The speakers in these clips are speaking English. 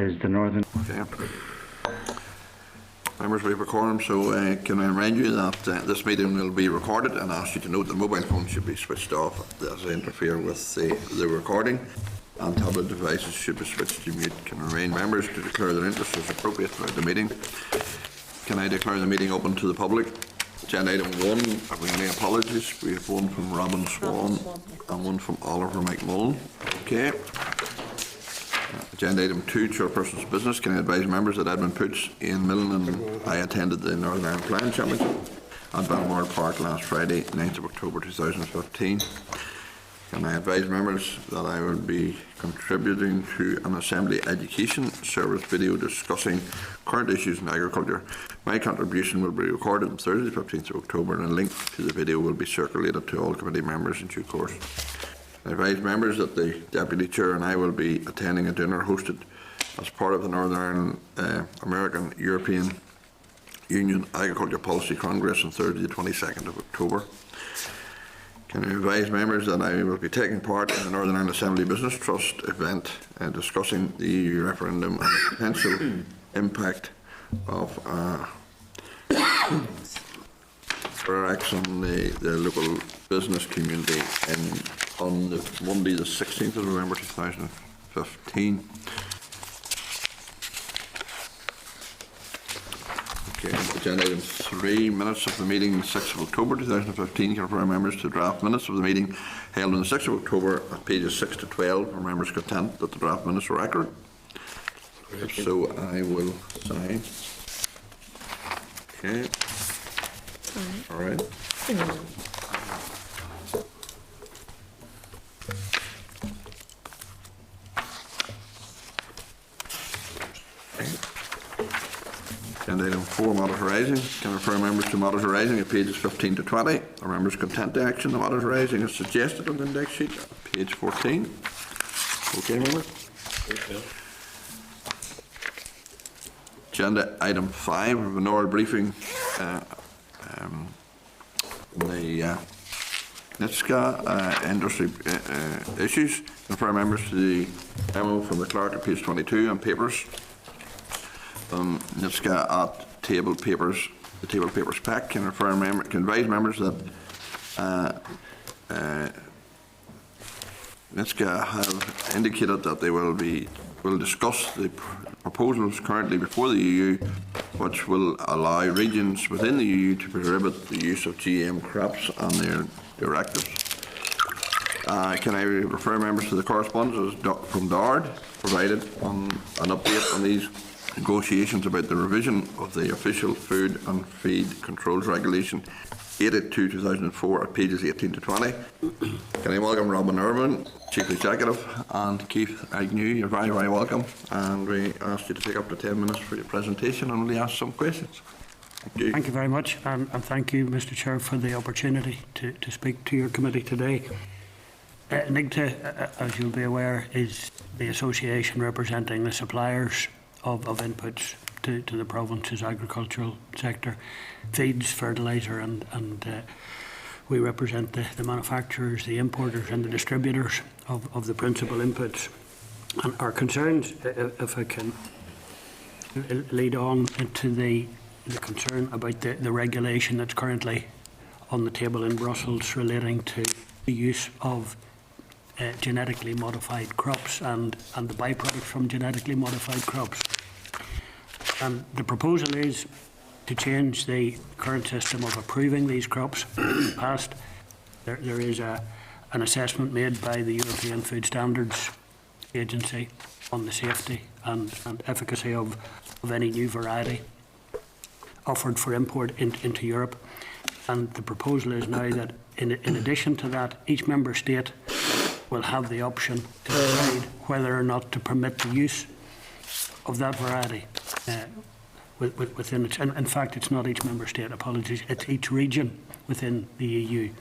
Is the Northern... Okay. Members, we have a quorum, so can I remind you that this meeting will be recorded and ask you to note that mobile phones should be switched off as they interfere with the recording, and tablet devices should be switched to mute. Can I remind members to declare their interest as appropriate throughout the meeting. Can I declare the meeting open to the public? Agenda item 1, have we any apologies? We have one from Robin Swan and one from Oliver McMullen. Okay. Agenda item 2, Chairperson's business. Can I advise members that Edmund Poots, Ian Millen and I attended the Northern Ireland Flying Championship at Balmoral Park last Friday, 9th of October 2015. Can I advise members that I will be contributing to an Assembly Education Service video discussing current issues in agriculture. My contribution will be recorded on Thursday, 15th of October, and a link to the video will be circulated to all committee members in due course. I advise members that the Deputy Chair and I will be attending a dinner hosted as part of the Northern Ireland American European Union Agriculture Policy Congress on Thursday, the 22nd of October. Can I advise members that I will be taking part in the Northern Ireland Assembly Business Trust event discussing the EU referendum and the potential impact of Brexit on the local business community on the Monday, the 16th of November 2015. Okay, agenda item 3, minutes of the meeting 6th of October 2015. Can I refer members to draft minutes of the meeting held on the 6th of October at pages 6 to 12. Are members content that the draft minutes were accurate? If so, I will sign. Okay. All right. Agenda item 4, Moderator Rising. Can I refer members to Moderator Rising at pages 15 to 20. Are members content to action? The Moderator Rising is suggested on the index sheet at page 14. Okay, members? Okay. Agenda item 5, we have an oral briefing the NITSCA industry issues. I refer members to the memo from the clerk at page 22 and papers. NITSCA at table papers, the table papers pack. Can advise members that NITSCA have indicated that they will discuss the proposals currently before the EU, which will allow regions within the EU to prohibit the use of GM crops and their directives. Can I refer members to the correspondence from DARD provided on an update on these negotiations about the revision of the Official Food and Feed Controls Regulation 82/2004 at pages 18 to 20. Can I welcome Robin Irwin, Chief Executive, and Keith Agnew. You're very, very welcome. And we ask you to take up to 10 minutes for your presentation and we'll ask some questions. Thank you. Thank you very much, and thank you, Mr. Chair, for the opportunity to speak to your committee today. NIGTA, as you'll be aware, is the association representing the suppliers of inputs to the province's agricultural sector, feeds, fertiliser, and we represent the manufacturers, the importers and the distributors of the principal inputs. And our concerns, if I can lead on into the concern about the regulation that's currently on the table in Brussels relating to the use of genetically modified crops and the byproducts from genetically modified crops. And the proposal is to change the current system of approving these crops. In the past, there is an assessment made by the European Food Standards Agency on the safety and efficacy of any new variety offered for import into Europe. And the proposal is now that in addition to that, each member state will have the option to decide whether or not to permit the use of that variety within it. And in fact, it's not each member state, apologies, it's each region within the EU,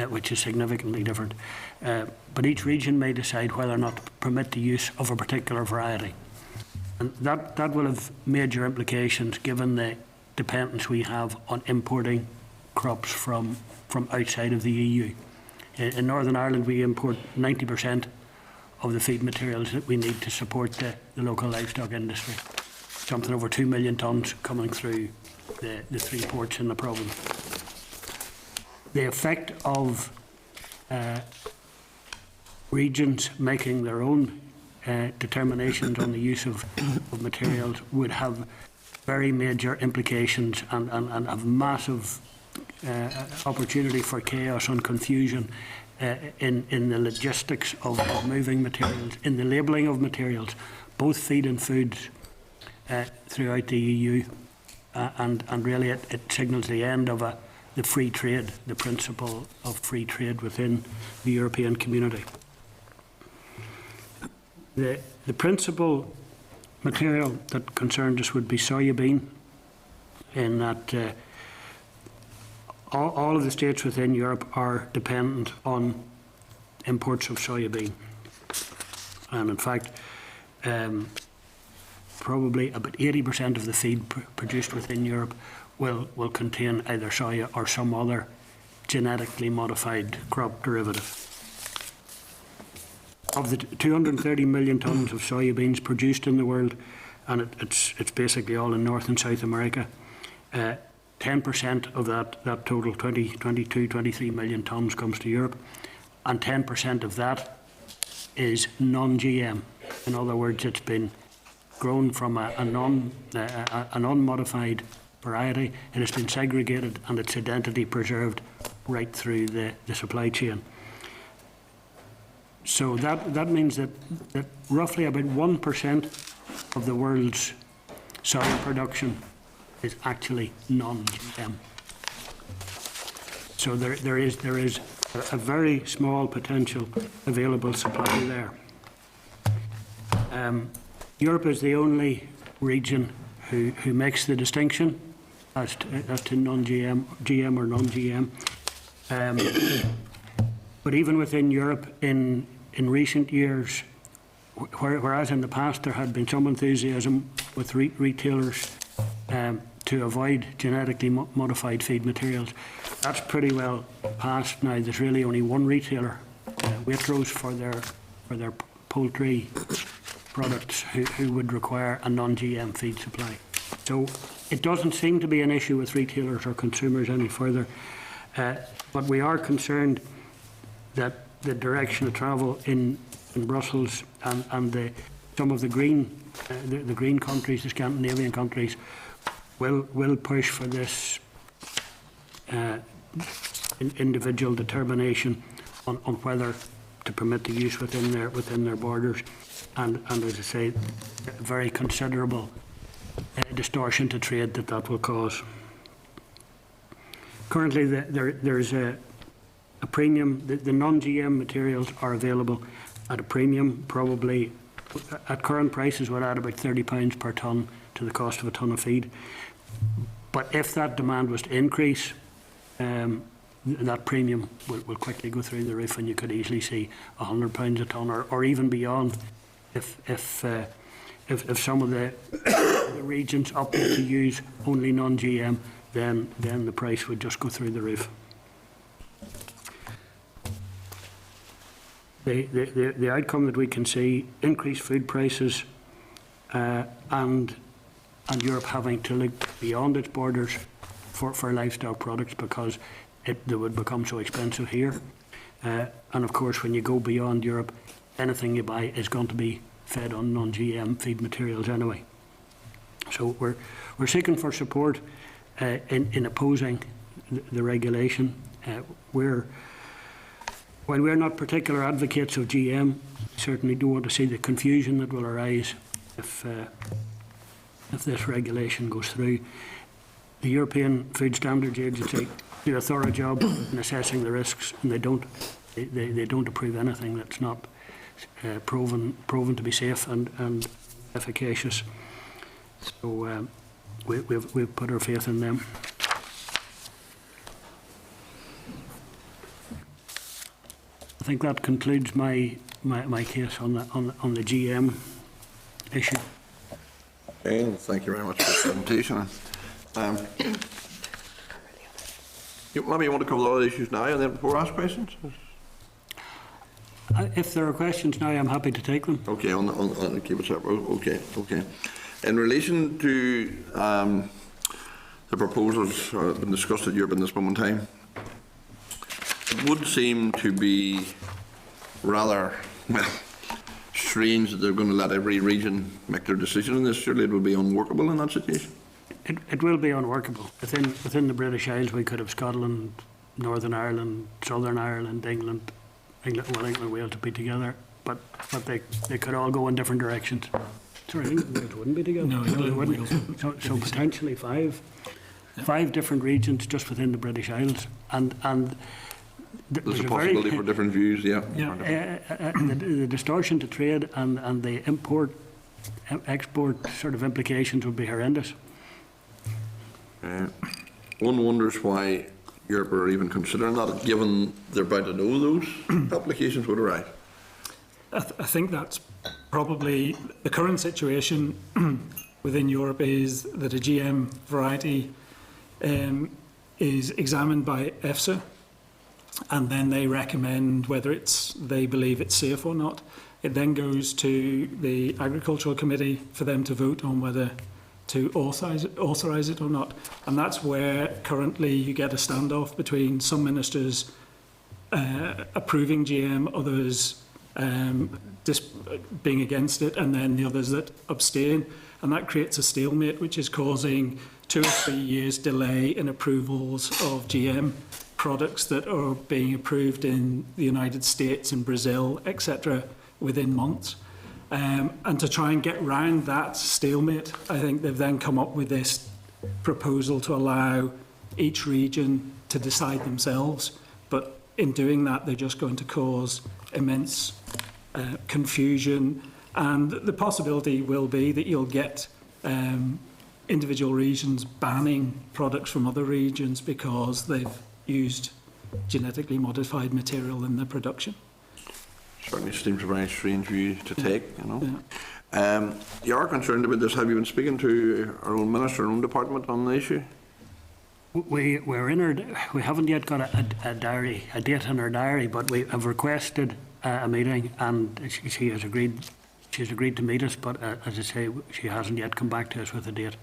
which is significantly different. But each region may decide whether or not to permit the use of a particular variety. And that will have major implications given the dependence we have on importing crops from outside of the EU. In Northern Ireland, we import 90% the feed materials that we need to support the local livestock industry. Something over 2 million tonnes coming through the 3 ports in the province. The effect of regions making their own determinations on the use of materials would have very major implications and have massive opportunity for chaos and confusion in the logistics of moving materials, in the labelling of materials, both feed and foods throughout the EU, and really it signals the end of the free trade, the principle of free trade within the European community. The principal material that concerned us would be soybean, in that all of the states within Europe are dependent on imports of soybean. And in fact, probably about 80% of the feed produced within Europe will contain either soya or some other genetically modified crop derivative. Of the 230 million tonnes of soybeans produced in the world, and it's basically all in North and South America, 10% of that total, 23 million tonnes, comes to Europe, and 10% of that is non-GM. In other words, it's been grown from an unmodified variety. It has been segregated and its identity preserved right through the supply chain. So that means that roughly about 1% of the world's soya production is actually non-GM. So there is a very small potential available supply there. Europe is the only region who makes the distinction as to non-GM, GM or non-GM. But even within Europe, in recent years, whereas in the past there had been some enthusiasm with retailers to avoid genetically modified feed materials, that's pretty well past now. There's really only one retailer, Waitrose, for their poultry products who would require a non-GM feed supply. So it doesn't seem to be an issue with retailers or consumers any further, but we are concerned that the direction of travel in Brussels and some of the green countries, the Scandinavian countries, will push for this individual determination on whether to permit the use within their borders, and as I say, very considerable distortion to trade that will cause. Currently, there's a premium. The non-GM materials are available at a premium, probably at current prices would add about £30 per tonne to the cost of a tonne of feed. But if that demand was to increase, that premium will quickly go through the roof, and you could easily see £100 a tonne or even beyond if some of the regions opted to use only non-GM, then the price would just go through the roof. The outcome that we can see: increased food prices, and Europe having to look beyond its borders for livestock products because they would become so expensive here. And of course, when you go beyond Europe, anything you buy is going to be fed on non-GM feed materials anyway. So we're seeking for support in opposing the regulation. While we're not particular advocates of GM, we certainly don't want to see the confusion that will arise if this regulation goes through. The European Food Standards Agency do a thorough job in assessing the risks, and they don't approve anything that's not proven to be safe and efficacious. So we've put our faith in them. I think that concludes my case on the GM issue. Okay, well, thank you very much for the presentation. Maybe you want to cover the other issues now and then before I ask questions? If there are questions now, I'm happy to take them. Okay, keep it separate. Okay. In relation to the proposals that have been discussed at Europe in this moment in time, it would seem to be rather, well, strange that they're going to let every region make their decision on this. Surely it will be unworkable in that situation. It will be unworkable. Within the British Isles, we could have Scotland, Northern Ireland, Southern Ireland, England, Wales to be together, but they could all go in different directions. Sorry, England and Wales wouldn't be together. No, they wouldn't. So potentially five different regions just within the British Isles, and There's a possibility for different views, yeah. The distortion to trade and the export sort of implications would be horrendous. One wonders why Europe are even considering that, given they're about to know those applications would arrive. I think that's probably the current situation within Europe, is that a GM variety is examined by EFSA, and then they recommend whether they believe it's safe or not. It then goes to the Agricultural Committee for them to vote on whether to authorise it or not. And that's where currently you get a standoff between some ministers approving GM, others being against it, and then the others that abstain. And that creates a stalemate, which is causing 2 or 3 years delay in approvals of GM products that are being approved in the United States and Brazil, etc., within months. And to try and get round that stalemate, I think they've then come up with this proposal to allow each region to decide themselves. But in doing that, they're just going to cause immense confusion. And the possibility will be that you'll get individual regions banning products from other regions because they've used genetically modified material in their production. Certainly seems a very strange view to take, you know. Yeah. You are concerned about this. Have you been speaking to our own minister, our own department on the issue? We haven't yet got a date in our diary, but we have requested a meeting, and she has agreed. She's agreed to meet us, but as I say, she hasn't yet come back to us with a date.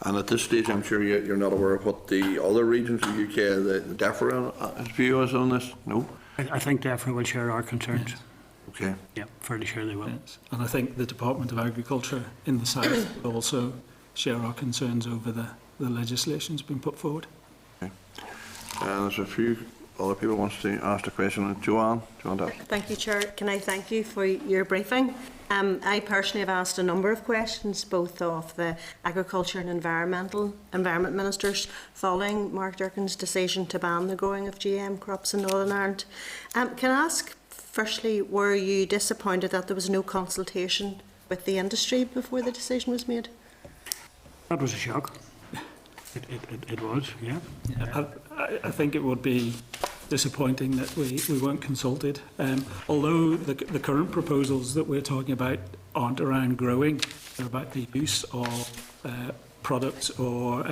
And at this stage, I'm sure you're not aware of what the other regions of the UK, the DEFRA view is on this? No? I think DEFRA will share our concerns. Yes. Okay. Yeah, fairly sure they will. Yes. And I think the Department of Agriculture in the South will also share our concerns over the legislation that's been put forward. Okay. There's a few other people who want to ask a question. Joanne, do you want to ask? Thank you, Chair. Can I thank you for your briefing? I personally have asked a number of questions, both of the Agriculture and Environment Ministers, following Mark Durkan's decision to ban the growing of GM crops in Northern Ireland. Can I ask, firstly, were you disappointed that there was no consultation with the industry before the decision was made? That was a shock. It was, yeah. I think it would be disappointing that we weren't consulted. Although the current proposals that we're talking about aren't around growing, they're about the use of products or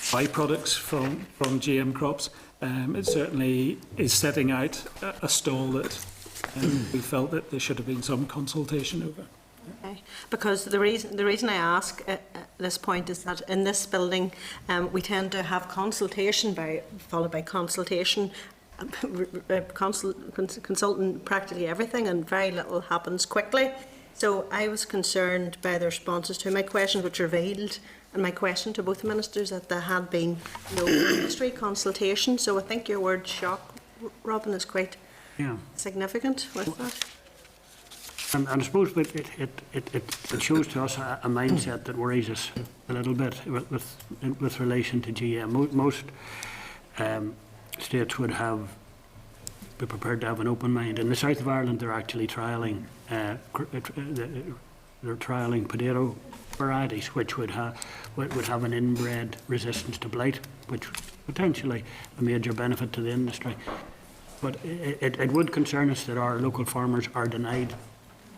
byproducts from GM crops. It certainly is setting out a stall that we felt that there should have been some consultation over. Okay. Because the reason I ask at this point is that in this building we tend to have consultation followed by consultation, consulting practically everything, and very little happens quickly. So I was concerned by the responses to my questions, which revealed, and my question to both ministers, that there had been no industry consultation. So I think your word shock, Robin, is quite significant with that. And I suppose it shows to us a mindset that worries us a little bit with relation to GM. Most states would be prepared to have an open mind. In the south of Ireland, they're actually trialling potato varieties, which would have an inbred resistance to blight, which potentially a major benefit to the industry. But it would concern us that our local farmers are denied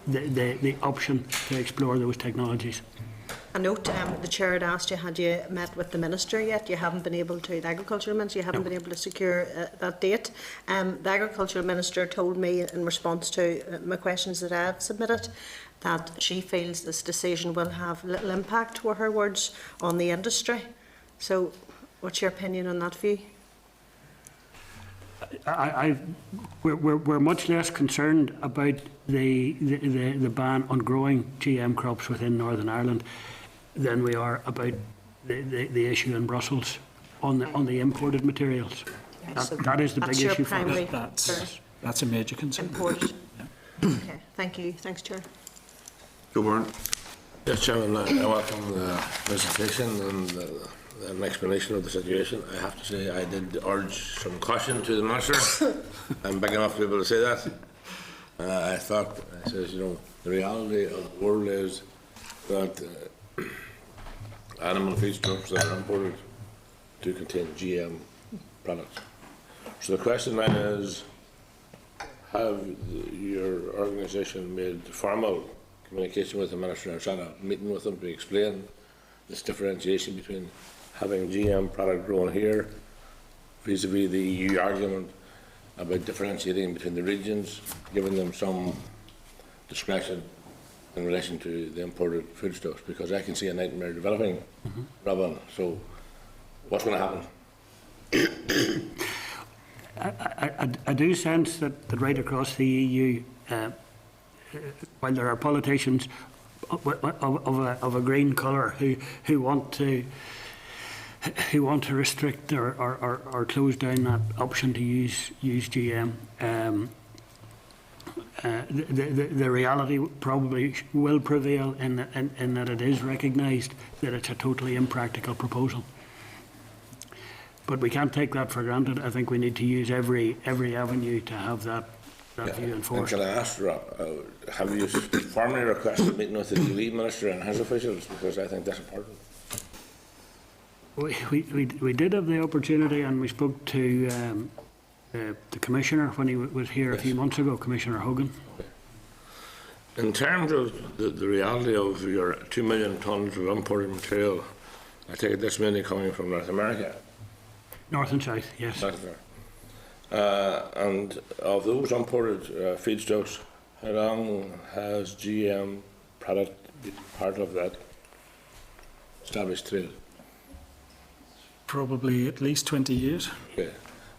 the option to explore those technologies. A note, the chair had asked you, had you met with the minister yet? You haven't been able to, the agricultural minister, you haven't been able to secure that date. The agricultural minister told me in response to my questions that I had submitted that she feels this decision will have little impact, were her words, on the industry. So what's your opinion on that view? We're much less concerned about the ban on growing GM crops within Northern Ireland than we are about the issue in Brussels on the imported materials. That is the big issue for us. That's a major concern. Imported. Okay, thank you. Thanks, Chair. Go Warren. Yes, Chairman, I welcome the presentation and an explanation of the situation. I have to say I did urge some caution to the Minister. I'm big enough to be able to say that. I says, you know, the reality of the world is that animal feedstuffs that are imported do contain GM products. So the question then is, have your organisation made formal communication with the Minister and had a meeting with him to explain this differentiation between having GM product grown here vis-a-vis the EU argument about differentiating between the regions, giving them some discretion in relation to the imported foodstuffs, because I can see a nightmare developing, Robin. So what's going to happen? I do sense that right across the EU, while there are politicians of a green colour who want to restrict or close down that option to use GM, the reality probably will prevail in that it is recognised that it's a totally impractical proposal. But we can't take that for granted. I think we need to use every avenue to have that view enforced. And can I ask, Rob, have you formally requested a meeting with the DWE Minister and his officials? Because I think that's important. We did have the opportunity, and we spoke to the Commissioner when he was here a few months ago, Commissioner Hogan. Okay. In terms of the reality of your 2 million tonnes of imported material, I take it this mainly coming from North America? North and South, yes. North America. And of those imported feedstuffs, how long has GM product been part of that established trade? Probably at least 20 years. Okay.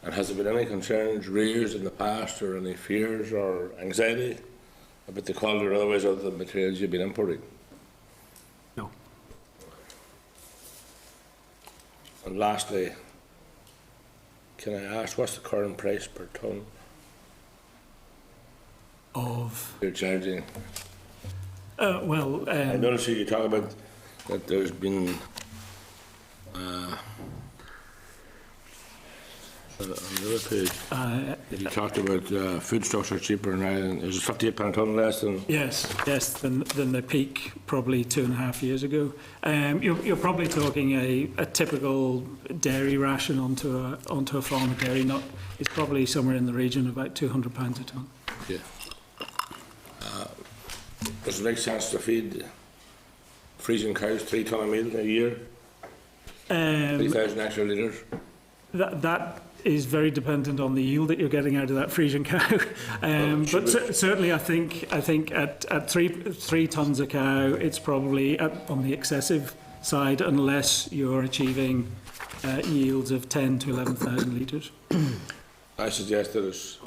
And has there been any concerns raised in the past, or any fears or anxiety about the quality or otherwise of the materials you've been importing? No. And lastly, can I ask what's the current price per tonne Of you're charging? well, I noticed you talk about that there's been on the other page, you talked about foodstuffs are cheaper in Ireland. Is it £58 a tonne less than? yes, than the peak probably 2.5 years ago. You're probably talking a typical dairy ration onto a farm of dairy nut. It's probably somewhere in the region of about £200 a tonne. Yeah. Does it make sense to feed freezing cows 3 tonne of meal a year? 3,000 extra litres? That is very dependent on the yield that you're getting out of that freezing cow. But certainly, I think at three tonnes a cow, it's probably on the excessive side, unless you're achieving yields of 10 to 11,000 litres. I suggest that it's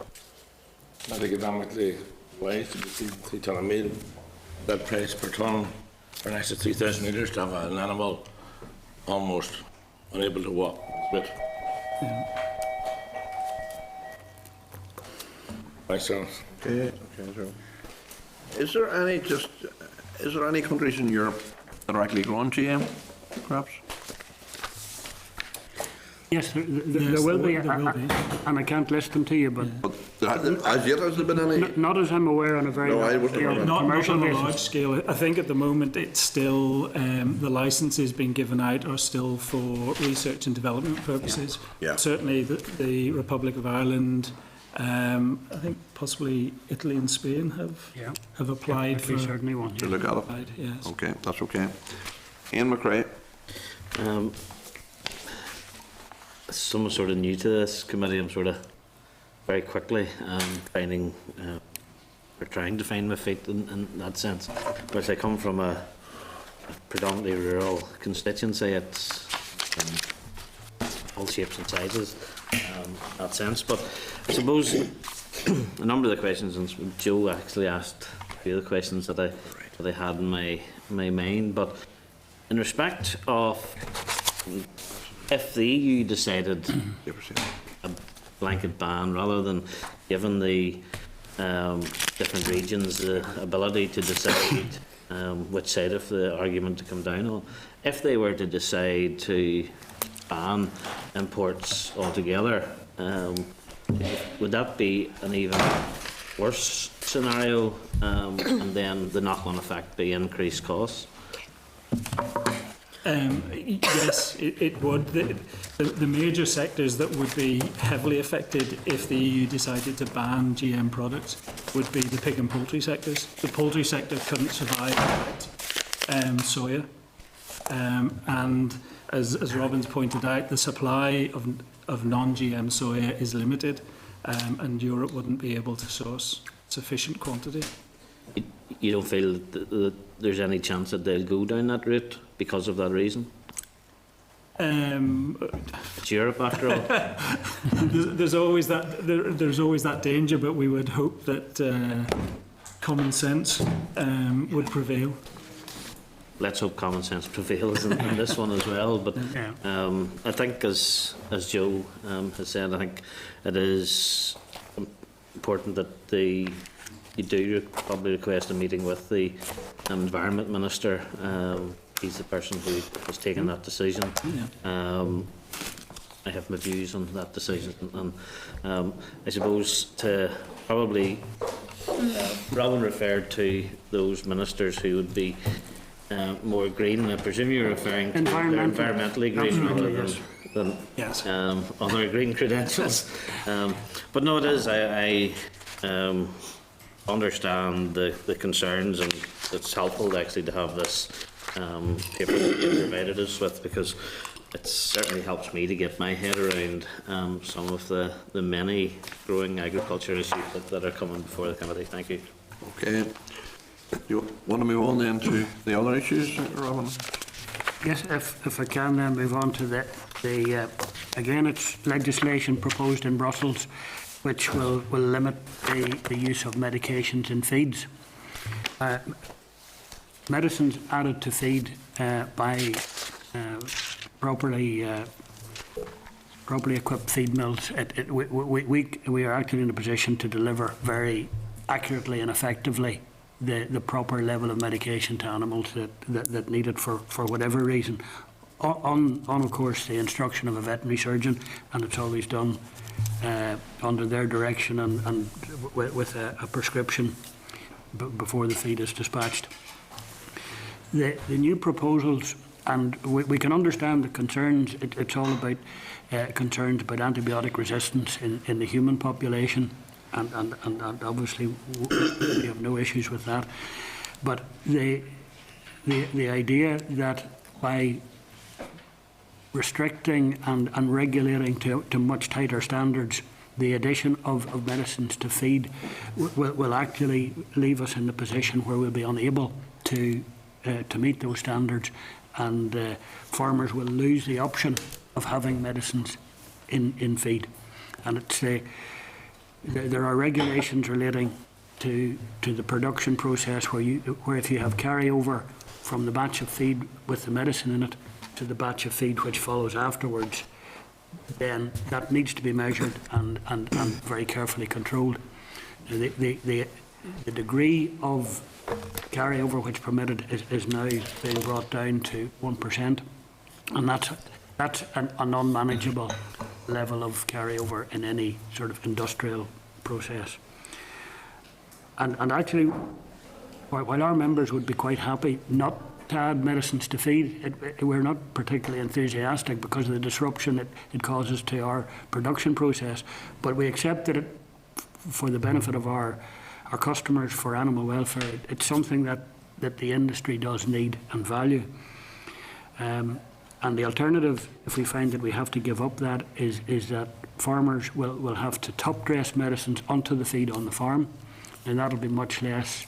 not economically wise to be feeding 3 tonne of meal. That price per tonne for an extra 3,000 litres to have an animal almost unable to walk. But thanks, John. Okay, so is there any countries in Europe that are actually growing GM crops? Yes, there will be, and I can't list them to you, but As yet, has there been any? not as I'm aware on a very No, I large wasn't scale, aware. Not commercial on a basis. large scale. I think at the moment it's still the licences being given out are still for research and development purposes. Yeah. Certainly the Republic of Ireland, I think possibly Italy and Spain have applied Italy for. certainly one. To Yeah. look at it? Yes. Okay, that's okay. Ian McRae. As someone sort of new to this committee, I'm sort of very quickly finding or trying to find my feet in that sense. Whereas I come from a predominantly rural constituency, it's all shapes and sizes in that sense. But I suppose a number of the questions, and Joe actually asked a few of the questions that I had in my mind. But in respect of if the EU decided a blanket ban rather than giving the different regions the ability to decide which side of the argument to come down on, if they were to decide to ban imports altogether, would that be an even worse scenario, and then the knock-on effect be increased costs? Yes, it would. The major sectors that would be heavily affected if the EU decided to ban GM products would be the pig and poultry sectors. The poultry sector couldn't survive without soya. And as Robin's pointed out, the supply of non-GM soya is limited, and Europe wouldn't be able to source sufficient quantity. You don't feel that there's any chance that they'll go down that route because of that reason? It's Europe, after all. There's always that danger, but we would hope that common sense would prevail. Let's hope common sense prevails in this one as well. But I think, as Joe has said, I think it is important that you do probably request a meeting with the Environment Minister. He's the person who has taken that decision. I have my views on that decision, and I suppose to probably Robin referred to those ministers who would be more green. I presume you're referring to environmentally green rather than Yes. Other green credentials. But no, it is. I understand the concerns, and it's helpful actually to have this paper that you provided us with, because it certainly helps me to get my head around some of the many growing agriculture issues that are coming before the committee. Thank you. Okay. You want to move on then to the other issues, Robin? Yes, if I can then move on to the again, it's legislation proposed in Brussels which will limit the use of medications in feeds. Medicines added to feed by properly equipped feed mills, we are actually in a position to deliver very accurately and effectively the proper level of medication to animals that need it for whatever reason, on of course the instruction of a veterinary surgeon, and it's always done under their direction and with a prescription before the feed is dispatched. The new proposals, and we can understand the concerns. It's all about concerns about antibiotic resistance in the human population, and obviously we have no issues with that. But the idea that by restricting and regulating to much tighter standards the addition of medicines to feed will actually leave us in the position where we'll be unable to meet those standards, and farmers will lose the option of having medicines in feed. And it's there are regulations relating to the production process where if you have carryover from the batch of feed with the medicine in it to the batch of feed which follows afterwards, then that needs to be measured and very carefully controlled. The degree of carryover which permitted is now being brought down to 1%, and that's an unmanageable level of carryover in any sort of industrial process. And actually, while our members would be quite happy not to add medicines to feed, we're not particularly enthusiastic because of the disruption it causes to our production process, but we accept that for the benefit of our customers, for animal welfare, it's something that the industry does need and value. And the alternative, if we find that we have to give up that, is that farmers will have to top dress medicines onto the feed on the farm, and that'll be much less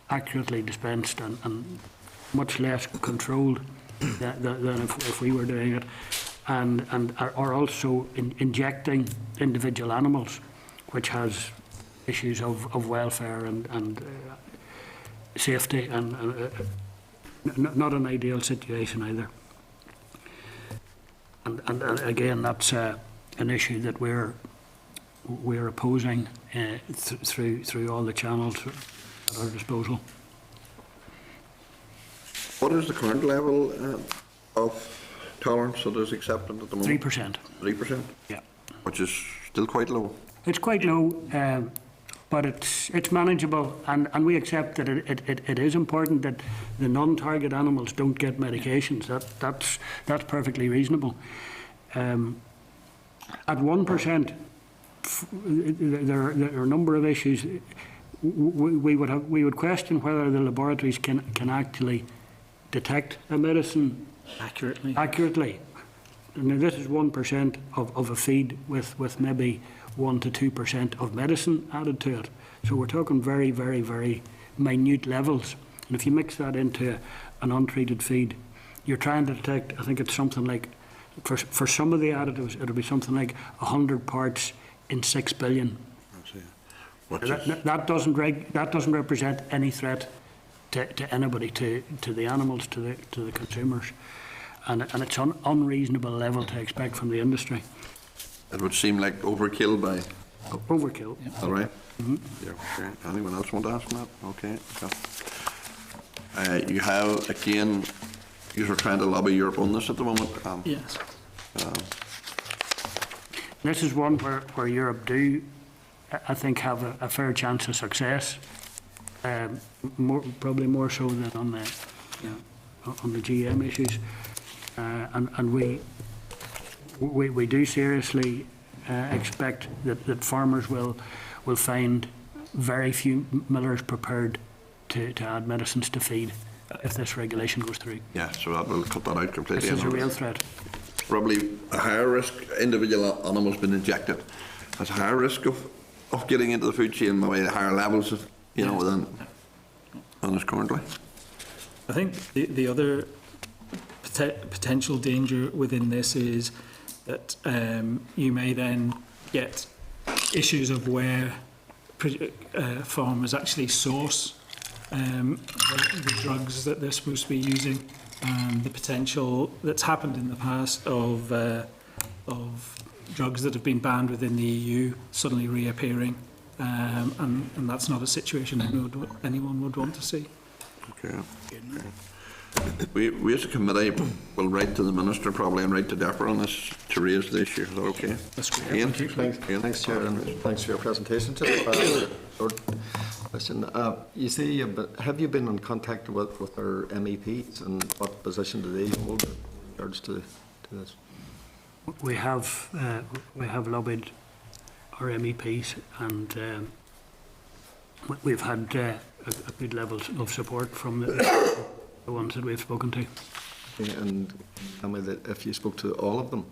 accurately dispensed and much less controlled than if we were doing it, and are also injecting individual animals, which has issues of welfare and safety, and not an ideal situation either. And again, that's an issue that we're opposing through all the channels at our disposal. What is the current level of tolerance that is accepted at the moment? 3%. 3%? Yeah. Which is still quite low. It's quite low, but it's manageable, and we accept that it is important that the non-target animals don't get medications. That's perfectly reasonable. At 1%, there are a number of issues. We would question whether the laboratories can actually detect a medicine accurately. Now, this is 1% of a feed with maybe 1 to 2% of medicine added to it. So we're talking very, very, very minute levels. And if you mix that into an untreated feed, you're trying to detect, I think it's something like, for some of the additives, it'll be something like 100 parts in 6 billion. That doesn't represent any threat to anybody, to the animals, to the consumers. And it's an unreasonable level to expect from the industry. It would seem like overkill by... Overkill. All right? Yeah, okay. Anyone else want to ask that? Okay. You have, again, you're trying to lobby Europe on this at the moment. Yes. This is one where Europe do, I think, have a fair chance of success. Probably more so than on the GM issues. And we do seriously expect that farmers will find very few millers prepared to add medicines to feed if this regulation goes through. Yeah, so that will cut that out completely. This is a real threat. Probably a higher risk, individual animals being injected, has a higher risk of getting into the food chain, maybe higher levels of, than is currently. I think the other potential danger within this is that you may then get issues of where farmers actually source the drugs that they're supposed to be using, and the potential that's happened in the past of drugs that have been banned within the EU suddenly reappearing, and that's not a situation anyone would want to see. Okay. We as a committee will write to the Minister probably and write to DEFRA on this to raise the issue. Is that okay? That's great. Ian? Thanks, Chair, and thanks for your presentation today. Question. You see, have you been in contact with our MEPs, and what position do they hold in regards to this? We have lobbied our MEPs, and we've had a good level of support from the ones that we've spoken to. Okay, and tell me that if you spoke to all of them.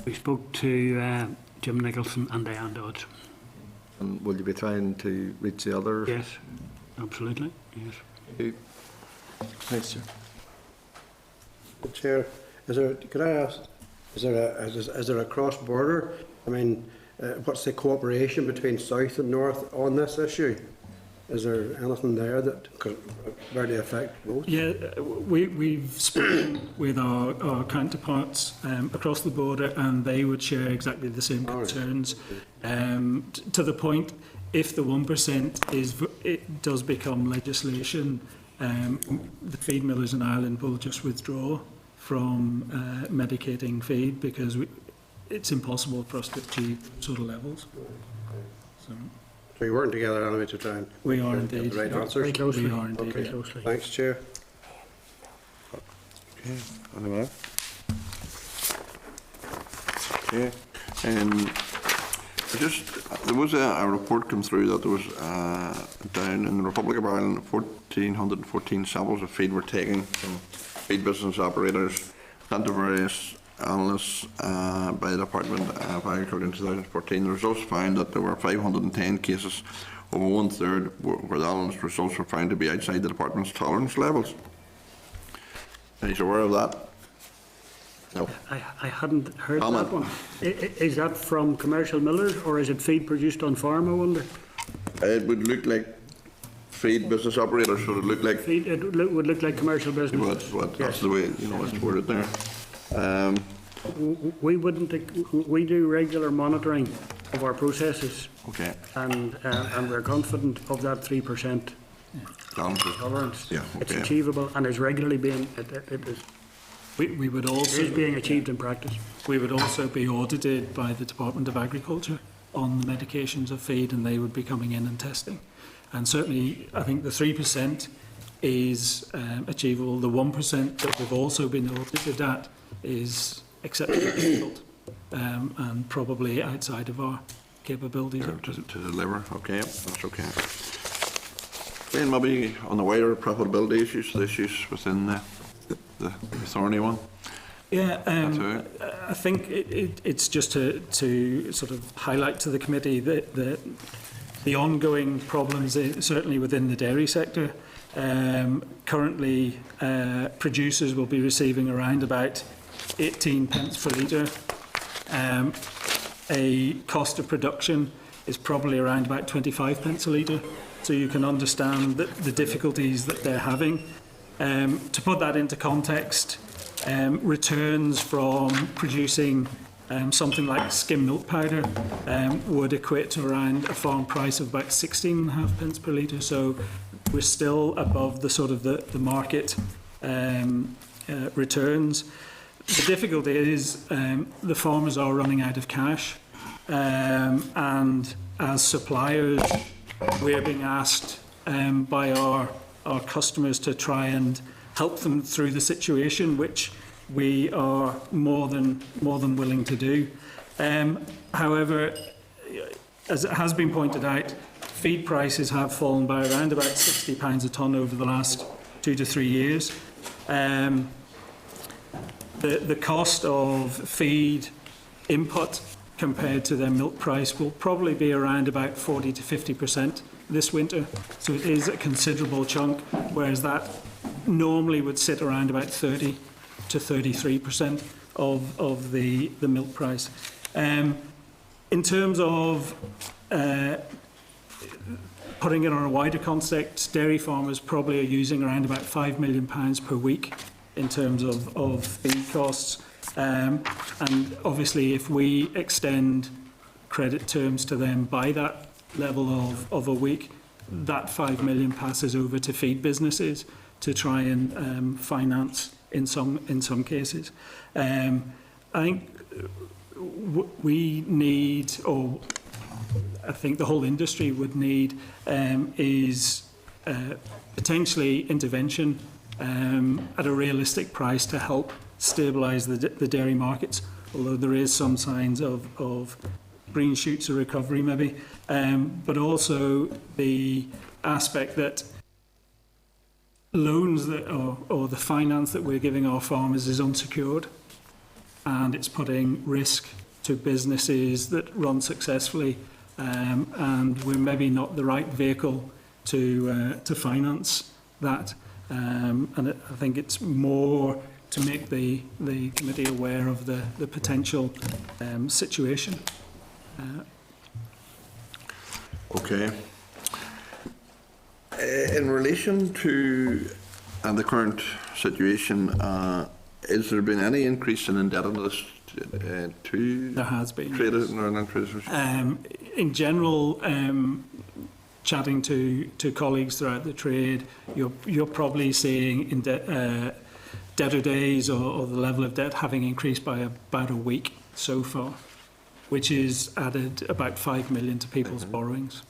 We spoke to Jim Nicholson and Diane Dodds. And will you be trying to reach the others? Yes, absolutely. Yes. Thanks, Chair. Chair, could I ask, is there a cross-border? I mean, what's the cooperation between South and North on this issue? Is there anything there that could really affect both? Yeah, we've spoken with our counterparts across the border, and they would share exactly the same concerns. To the point, if the 1% it does become legislation, the feed millers in Ireland will just withdraw from medicating feed because it's impossible for us to achieve sort of levels. So you're working together anyway to try and We are get indeed. the right answers? Very closely. We are indeed. Okay. Very closely. Thanks, Chair. Okay. Anyone else? Okay. There was a report come through that there was down in the Republic of Ireland 1,414 samples of feed were taken from feed business operators sent to various analysts by the Department of Agriculture in 2014. The results found that there were 510 cases, over 1/3 where the analyst results were found to be outside the Department's tolerance levels. Are you aware of that? No. I hadn't heard Comment. that one. Is that from commercial millers or is it feed produced on farm, I wonder? It would look like feed business operators, so it would look like Feed, it would look like commercial business. that's the way, you know, it's worded there. We wouldn't, we do regular monitoring of our processes Okay. and we're confident of that 3% tolerance. Yeah, It's okay. achievable and is regularly being, it is We would also being achieved in practice. We would also be audited by the Department of Agriculture on the medications of feed, and they would be coming in and testing. And certainly, I think the 3% is achievable. The 1% that we've also been audited at is exceptionally difficult and probably outside of our capabilities. To deliver, okay, that's okay. Then maybe on the wider profitability issues, the issues within the thorny one. Yeah, That's all right. I think it's just to sort of highlight to the committee that the ongoing problems, certainly within the dairy sector. Currently, producers will be receiving around about 18 pence per litre. A cost of production is probably around about 25 pence a litre. So you can understand the difficulties that they're having. To put that into context, returns from producing something like skim milk powder would equate to around a farm price of about 16.5 pence per litre. So we're still above the sort of the market returns. The difficulty is the farmers are running out of cash, and as suppliers, we're being asked by our customers to try and help them through the situation, which we are more than willing to do. However, as it has been pointed out, feed prices have fallen by around about £60 a tonne over the last 2 to 3 years. The cost of feed input compared to their milk price will probably be around about 40 to 50% this winter. So it is a considerable chunk, whereas that normally would sit around about 30 to 33% of the milk price. In terms of putting it on a wider context, dairy farmers probably are using around about £5 million per week in terms of feed costs. And obviously, if we extend credit terms to them by that level of a week, that 5 million passes over to feed businesses to try and finance in some cases. I think we need, or I think the whole industry would need, is potentially intervention at a realistic price to help stabilise the dairy markets, although there is some signs of green shoots of recovery maybe, but also the aspect that loans that or the finance that we're giving our farmers is unsecured, and it's putting risk to businesses that run successfully, and we're maybe not the right vehicle to finance that. And I think it's more to make the committee aware of the potential situation. Okay. In relation to the current situation, has there been any increase in indebtedness to There has been. traders and non-traders? In general, chatting to colleagues throughout the trade, you're probably seeing debtor days or the level of debt having increased by about a week so far, which is added about 5 million to people's borrowings.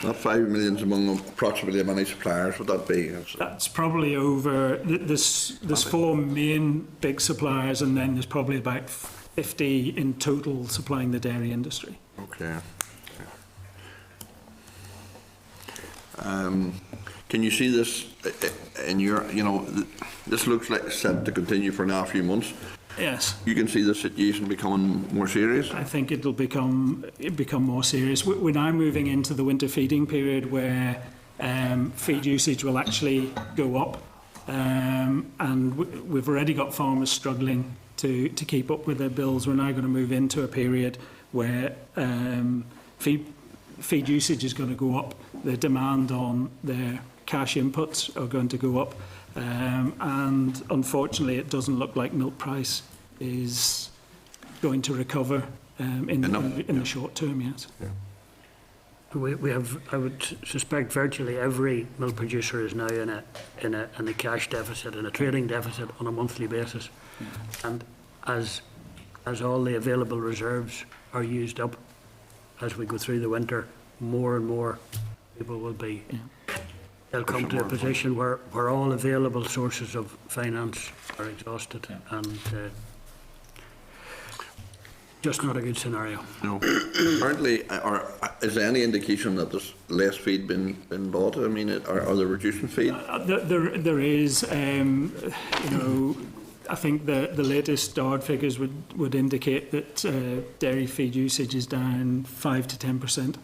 That 5 million is among approximately how many suppliers would that be? That's probably over. There's 4 main big suppliers, and then there's probably about 50 in total supplying the dairy industry. Okay. Can you see this in your, you know, this looks like it's set to continue for now a few months. Yes. You can see the situation becoming more serious? I think it'll become more serious. We're now moving into the winter feeding period where feed usage will actually go up, and we've already got farmers struggling to keep up with their bills. We're now going to move into a period where feed usage is going to go up. The demand on their cash inputs are going to go up. And unfortunately, it doesn't look like milk price is going to recover in the short term, yes. We have, I would suspect, virtually every milk producer is now in a cash deficit, in a trading deficit on a monthly basis. And as all the available reserves are used up, as we go through the winter, more and more people will be... They'll come to a position where all available sources of finance are exhausted, and just not a good scenario. No. Currently, or is there any indication that there's less feed been bought? I mean, are they reducing feed? There is, you know, I think the latest DARD figures would indicate that dairy feed usage is down 5 to 10%.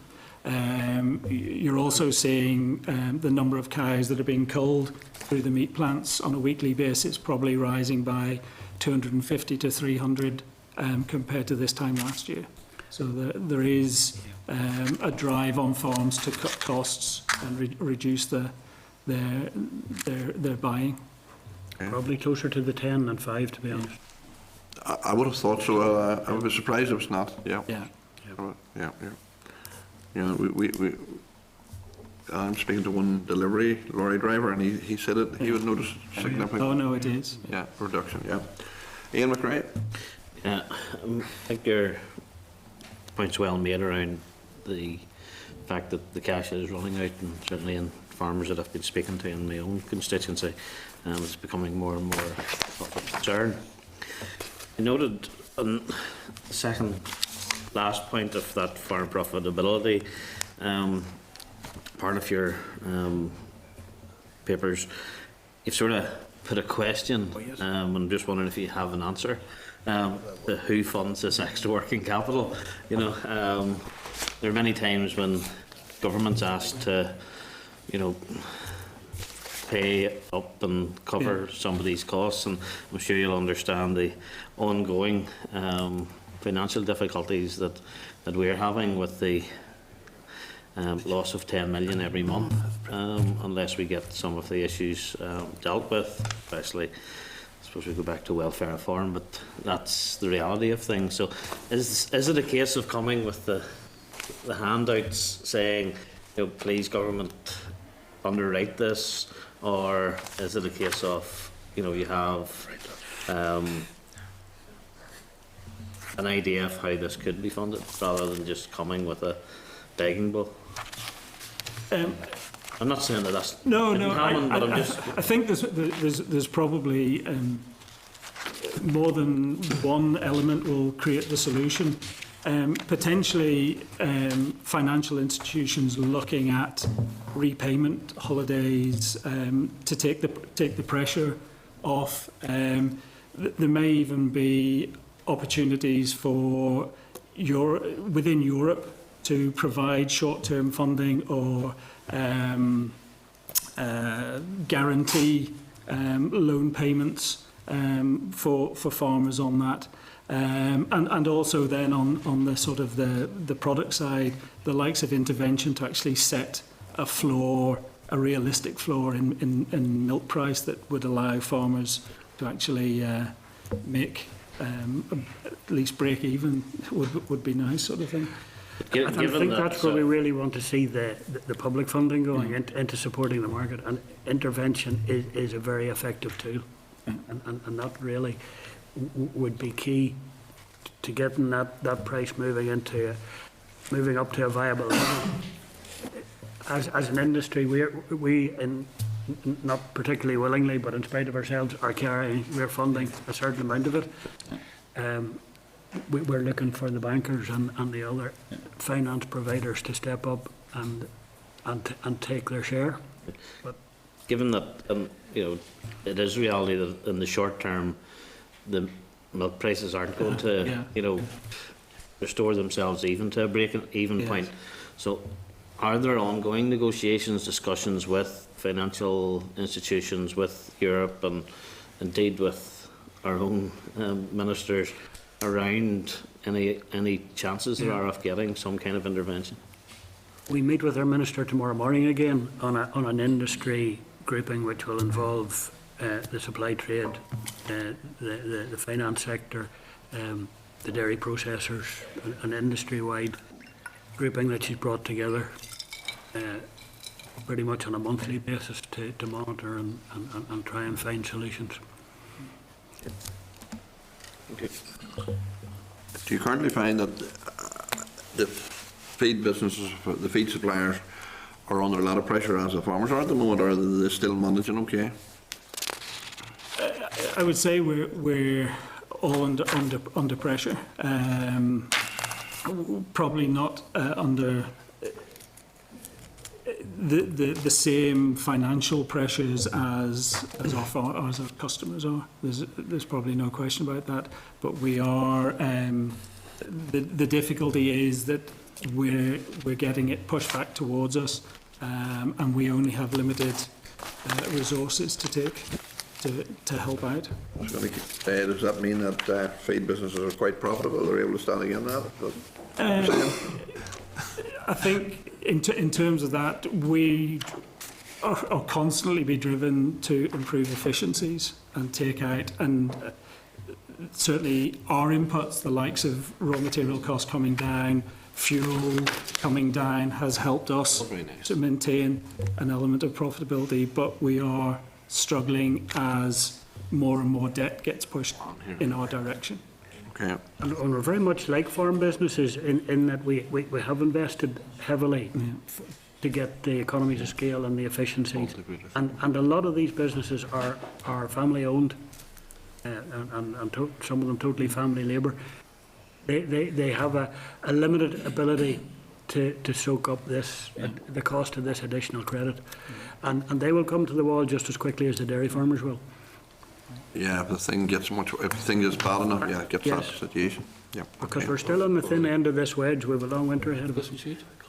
You're also seeing the number of cows that are being culled through the meat plants on a weekly basis probably rising by 250 to 300 compared to this time last year. So there is a drive on farms to cut costs and reduce their buying. Probably closer to the 10 than 5, to be honest. I would have thought so. I would be surprised if it's not. Yeah. Yeah. Yeah. You know, I'm speaking to one delivery lorry driver, and he said it. He would notice significant. Oh no, it is. Yeah, reduction. Yeah. Ian McRae. Yeah, I think your point's well made around the fact that the cash is running out, and certainly in farmers that I've been speaking to in my own constituency, it's becoming more and more of a concern. I noted on the second last point of that farm profitability, part of your papers, you've sort of put a question, and I'm just wondering if you have an answer. Who funds this extra working capital? You know, there are many times when government's asked to, you know, pay up and cover some of these costs, and I'm sure you'll understand the ongoing financial difficulties that we're having with the loss of 10 million every month, unless we get some of the issues dealt with, especially, I suppose we go back to welfare reform, but that's the reality of things. So is it a case of coming with the handouts saying, you know, please government underwrite this, or is it a case of, you know, you have an idea of how this could be funded, rather than just coming with a begging bowl? I'm not saying that that's No. happen, but I'm just... I think there's probably more than one element will create the solution. Potentially, financial institutions looking at repayment holidays to take the pressure off. There may even be opportunities for within Europe to provide short-term funding or guarantee loan payments for farmers on that. And also then on the sort of the product side, the likes of intervention to actually set a floor, a realistic floor in milk price that would allow farmers to actually make at least break even would be nice, sort of thing. I think that's where we really want to see the public funding going into supporting the market, and intervention is a very effective tool, and that really would be key to getting that price moving up to a viable level. As an industry, we not particularly willingly, but in spite of ourselves, we're funding a certain amount of it. We're looking for the bankers and the other finance providers to step up and take their share. Given that, you know, it is reality that in the short term, the milk prices aren't going to, Yeah. you know, restore themselves even to a break-even Yes. point. So are there ongoing negotiations, discussions with financial institutions, with Europe, and indeed with our own ministers around any chances there are of getting some kind of intervention? We meet with our minister tomorrow morning again on an industry grouping which will involve the supply trade, the finance sector, the dairy processors, an industry-wide grouping that she's brought together pretty much on a monthly basis to monitor and try and find solutions. Do you currently find that the feed businesses, the feed suppliers, are under a lot of pressure as the farmers are at the moment, or are they still managing okay? I would say we're all under pressure. Probably not under the same financial pressures as our customers are. There's probably no question about that. But we are. The difficulty is that we're getting it pushed back towards us, and we only have limited resources to take to help out. Does that mean that feed businesses are quite profitable? They're able to stand against that? I think in terms of that, we are constantly be driven to improve efficiencies and take out, and certainly our inputs, the likes of raw material costs coming down, fuel coming down, has helped us to maintain an element of profitability, but we are struggling as more and more debt gets pushed in our direction. Okay. And we're very much like farm businesses in that we have invested heavily to get the economies of scale and the efficiencies. And a lot of these businesses are family owned, and some of them totally family labour. They have a limited ability to soak up this, the cost of this additional credit. And they will come to the wall just as quickly as the dairy farmers will. Yeah, if the thing gets bad enough, yeah, it gets that Yes. situation. Yeah. Because Okay. we're still on the thin end of this wedge. We have a long winter ahead of us.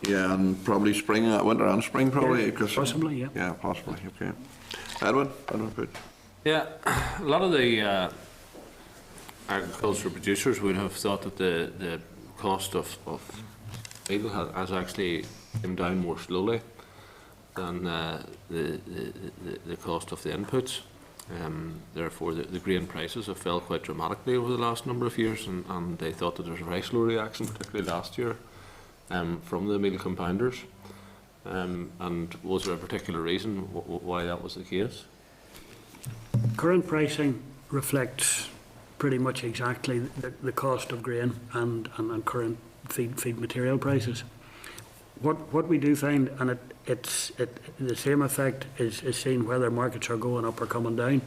Yeah, and probably spring, winter and spring probably. Yeah, 'cause- possibly, yeah. Yeah, possibly. Okay. Edwin Poots. Yeah, a lot of the agricultural producers would have thought that the cost of meal has actually come down more slowly than the cost of the inputs. Therefore, the grain prices have fell quite dramatically over the last number of years, and they thought that there was a very slow reaction, particularly last year, from the meal compounders. And was there a particular reason why that was the case? Current pricing reflects pretty much exactly the cost of grain and current feed material prices. What we do find, and the same effect is seen whether markets are going up or coming down.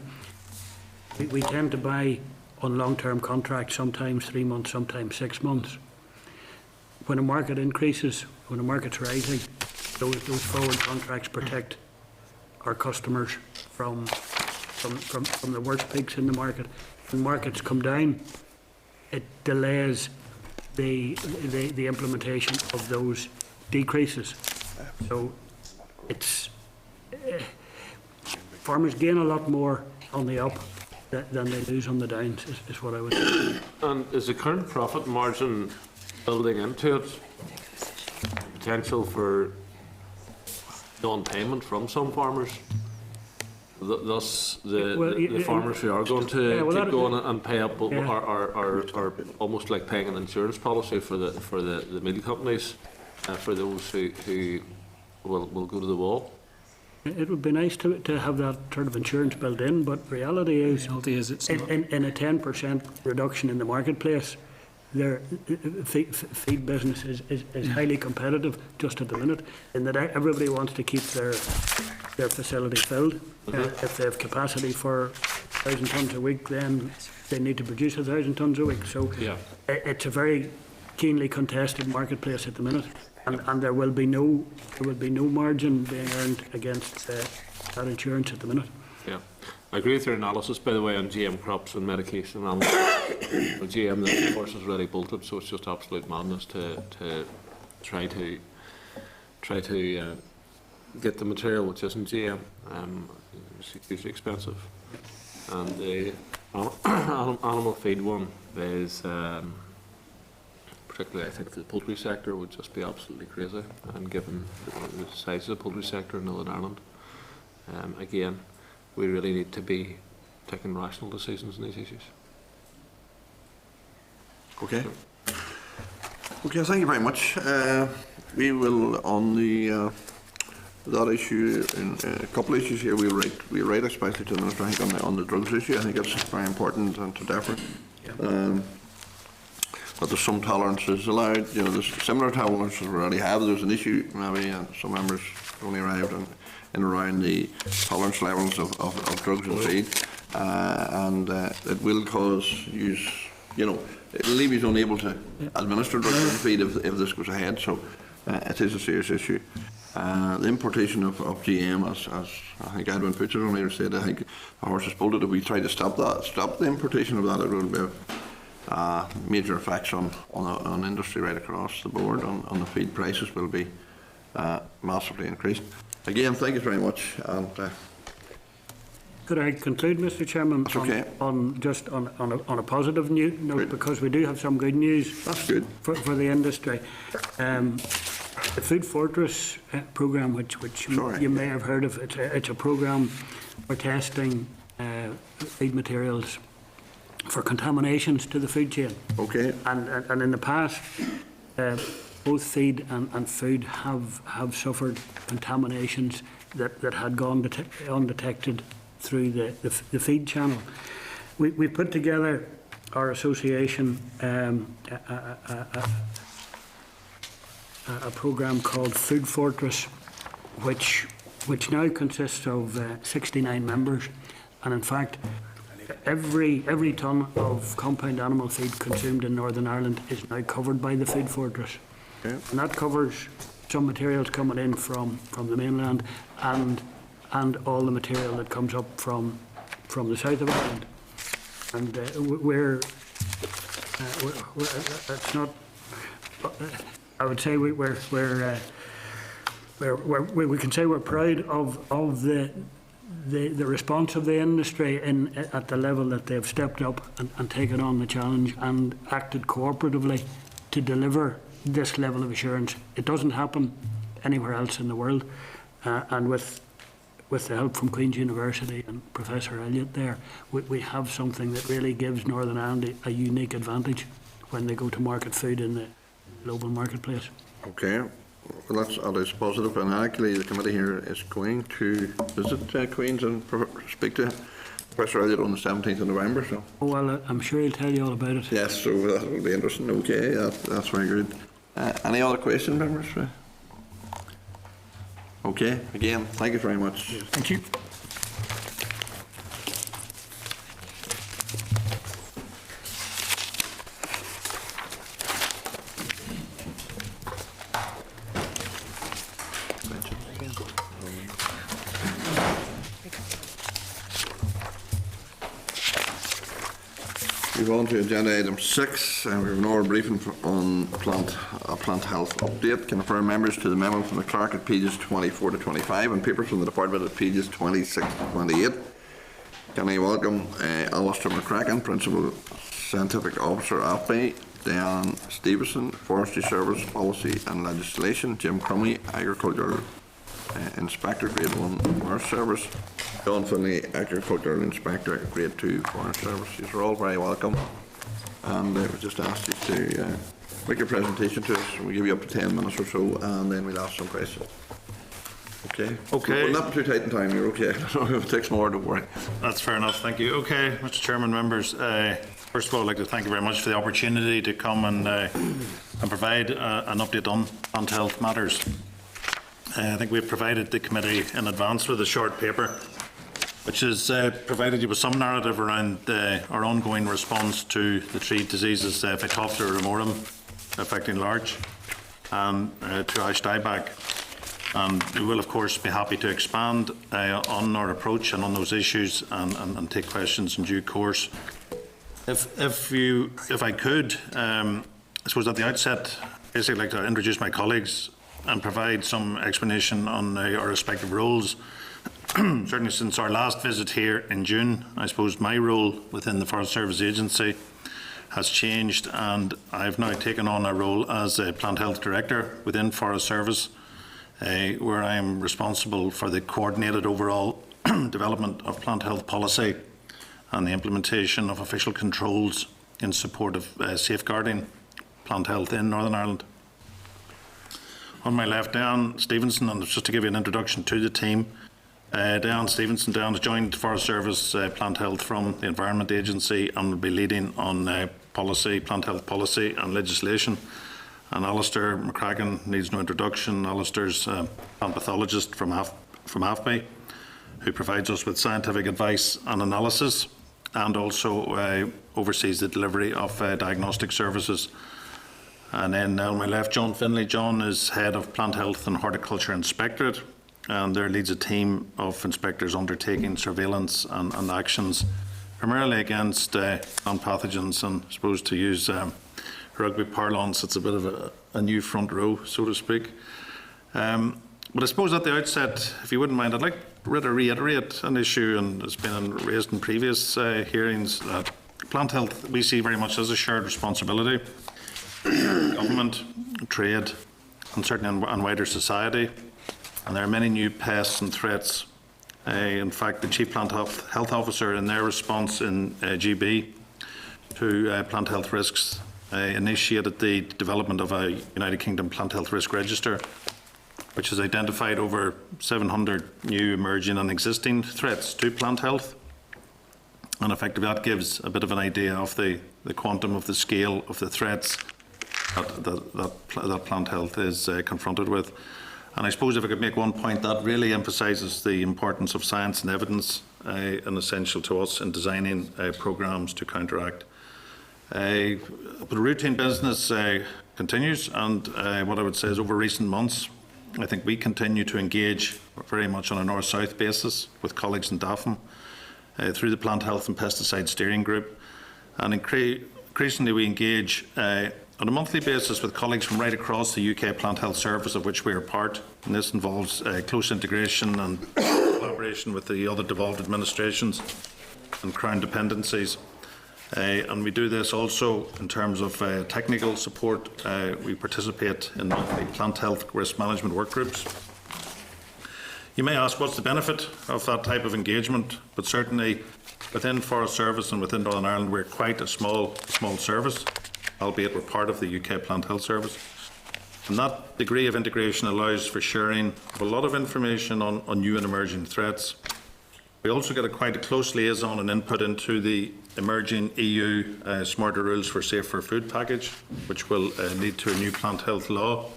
We tend to buy on long-term contracts, sometimes 3 months, sometimes 6 months. When a market increases, when a market's rising, those forward contracts protect our customers from the worst peaks in the market. When markets come down, it delays the implementation of those decreases. So it's farmers gain a lot more on the up than they lose on the downs, is what I would say. And is the current profit margin building into it potential for non-payment from some farmers? Thus, the farmers who are going to keep going and pay up are almost like paying an insurance policy for the meal companies, for those who will go to the wall. It would be nice to have that sort of insurance built in, but reality is, It's not. in a 10% reduction in the marketplace, their feed business is highly competitive just at the minute, in that everybody wants to keep their facility filled. If they have capacity for 1,000 tonnes a week, then they need to produce 1,000 tonnes a week. So Yeah. it's a very keenly contested marketplace at the minute. And there will be no margin being earned against that insurance at the minute. Yeah, I agree with your analysis, by the way, on GM crops and medication. And GM, the horse is already bolted, so it's just absolute madness to try to get the material which isn't GM. It's hugely expensive, and the animal feed one is. Particularly, I think the poultry sector would just be absolutely crazy, and given the size of the poultry sector in Northern Ireland, again, we really need to be taking rational decisions on these issues. Okay. Okay, thank you very much. We will, on the that issue, in a couple of issues here, we'll write especially to the Minister, I think, on the drugs issue. I think it's very important and to differ. But there's some tolerances allowed. You know, there's similar tolerances we already have. There's an issue, maybe some members only arrived in around the tolerance levels of drugs and feed, and it will cause use. You know, it'll leave you unable to administer drugs and feed if this goes ahead. So it is a serious issue. The importation of GM, as I think Edwin Pritchard only said, I think the horse is bolted. If we try to stop the importation of that, it will be major effects on industry right across the board. On the feed prices will be massively increased. Again, thank you very much. And Could I conclude, Mr. Chairman, That's okay. on a positive note, Good. because we do have some good news. That's good. For the industry. The Food Fortress programme, which Sorry. you may have heard of, it's a programme for testing feed materials for contaminations to the food chain. Okay. And in the past, both feed and food have suffered contaminations that had gone undetected through the feed channel. We put together our association a programme called Food Fortress, which now consists of 69 members, and in fact, every tonne of compound animal feed consumed in Northern Ireland is now covered by the Food Fortress. Okay. And that covers some materials coming in from the mainland and all the material that comes up from the south of Ireland. And it's not. I would say we can say we're proud of the response of the industry at the level that they've stepped up and taken on the challenge and acted cooperatively to deliver this level of assurance. It doesn't happen anywhere else in the world, and with the help from Queen's University and Professor Elliott there, we have something that really gives Northern Ireland a unique advantage when they go to market food in the global marketplace. Okay. Well, that is positive, and actually the committee here is going to visit Queen's and speak to Professor Elliott on the 17th of November. So. Oh, well, I'm sure he'll tell you all about it. Yes, so that will be interesting. Okay, that's very good. Any other questions, members? Okay, again, thank you very much. Thank you. Move on to agenda item 6, and we have an oral briefing on plant health update. Confirm members to the memo from the clerk at pages 24 to 25 and papers from the department at pages 26 to 28. Can I welcome Alistair McCracken, Principal Scientific Officer, AFBI, Diane Stevenson, Forestry Service Policy and Legislation, Jim Crummy, Agricultural Inspector, Grade 1 Forest Service, John Finlay, Agricultural Inspector, Grade 2 Forest Service. These are all very welcome, and we just asked you to make your presentation to us. We'll give you up to 10 minutes or so, and then we'll ask some questions. Okay? Okay. We're not too tight in time, you're okay. If it takes more, don't worry. That's fair enough, thank you. Okay, Mr. Chairman, members, first of all, I'd like to thank you very much for the opportunity to come and provide an update on plant health matters. I think we've provided the committee in advance with a short paper, which has provided you with some narrative around our ongoing response to the three diseases, Phytophthora ramorum affecting large, and to Ash Dieback. And we will, of course, be happy to expand on our approach and on those issues and take questions in due course. If I could, I suppose at the outset, basically I'd like to introduce my colleagues and provide some explanation on our respective roles. Certainly since our last visit here in June, I suppose my role within the Forest Service Agency has changed, and I've now taken on a role as a Plant Health Director within Forest Service, where I am responsible for the coordinated overall development of plant health policy and the implementation of official controls in support of safeguarding plant health in Northern Ireland. On my left, Diane Stevenson, and just to give you an introduction to the team, Diane Stevenson. Diane has joined Forest Service Plant Health from the Environment Agency and will be leading on policy, plant health policy and legislation. And Alistair McCracken needs no introduction. Alistair's a plant pathologist from AFBI, who provides us with scientific advice and analysis, and also oversees the delivery of diagnostic services. And then on my left, John Finlay. John is Head of Plant Health and Horticulture Inspectorate, and there leads a team of inspectors undertaking surveillance and actions, primarily against plant pathogens, and I suppose to use rugby parlance, it's a bit of a new front row, so to speak. But I suppose at the outset, if you wouldn't mind, I'd like to reiterate an issue, and it's been raised in previous hearings, that plant health we see very much as a shared responsibility. Government, trade, and certainly in wider society. And there are many new pests and threats. In fact, the Chief Plant Health Officer, in their response in GB to plant health risks, initiated the development of a United Kingdom Plant Health Risk Register, which has identified over 700 new emerging and existing threats to plant health. And effectively that gives a bit of an idea of the quantum of the scale of the threats that plant health is confronted with. And I suppose if I could make one point, that really emphasises the importance of science and evidence and essential to us in designing programmes to counteract. But routine business continues, and what I would say is over recent months, I think we continue to engage very much on a north-south basis with colleagues in Daphne through the Plant Health and Pesticide Steering Group, and increasingly we engage on a monthly basis with colleagues from right across the UK Plant Health Service, of which we are part, and this involves close integration and collaboration with the other devolved administrations and Crown dependencies. And we do this also in terms of technical support. We participate in monthly plant health risk management work groups. You may ask what's the benefit of that type of engagement, but certainly within Forest Service and within Northern Ireland we're quite a small service, albeit we're part of the UK Plant Health Service. And that degree of integration allows for sharing of a lot of information on new and emerging threats. We also get quite a close liaison and input into the emerging EU Smarter Rules for Safer Food package, which will lead to a new plant health law,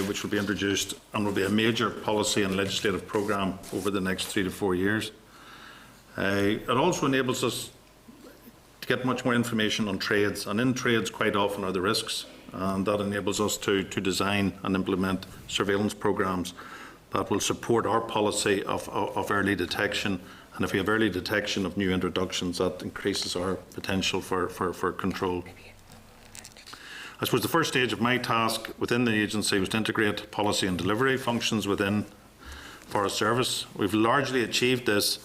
which will be introduced and will be a major policy and legislative programme over the next 3 to 4 years. It also enables us to get much more information on trades, and in trades quite often are the risks, and that enables us to design and implement surveillance programmes that will support our policy of early detection. And if we have early detection of new introductions, that increases our potential for control. I suppose the first stage of my task within the agency was to integrate policy and delivery functions within Forest Service. We've largely achieved this,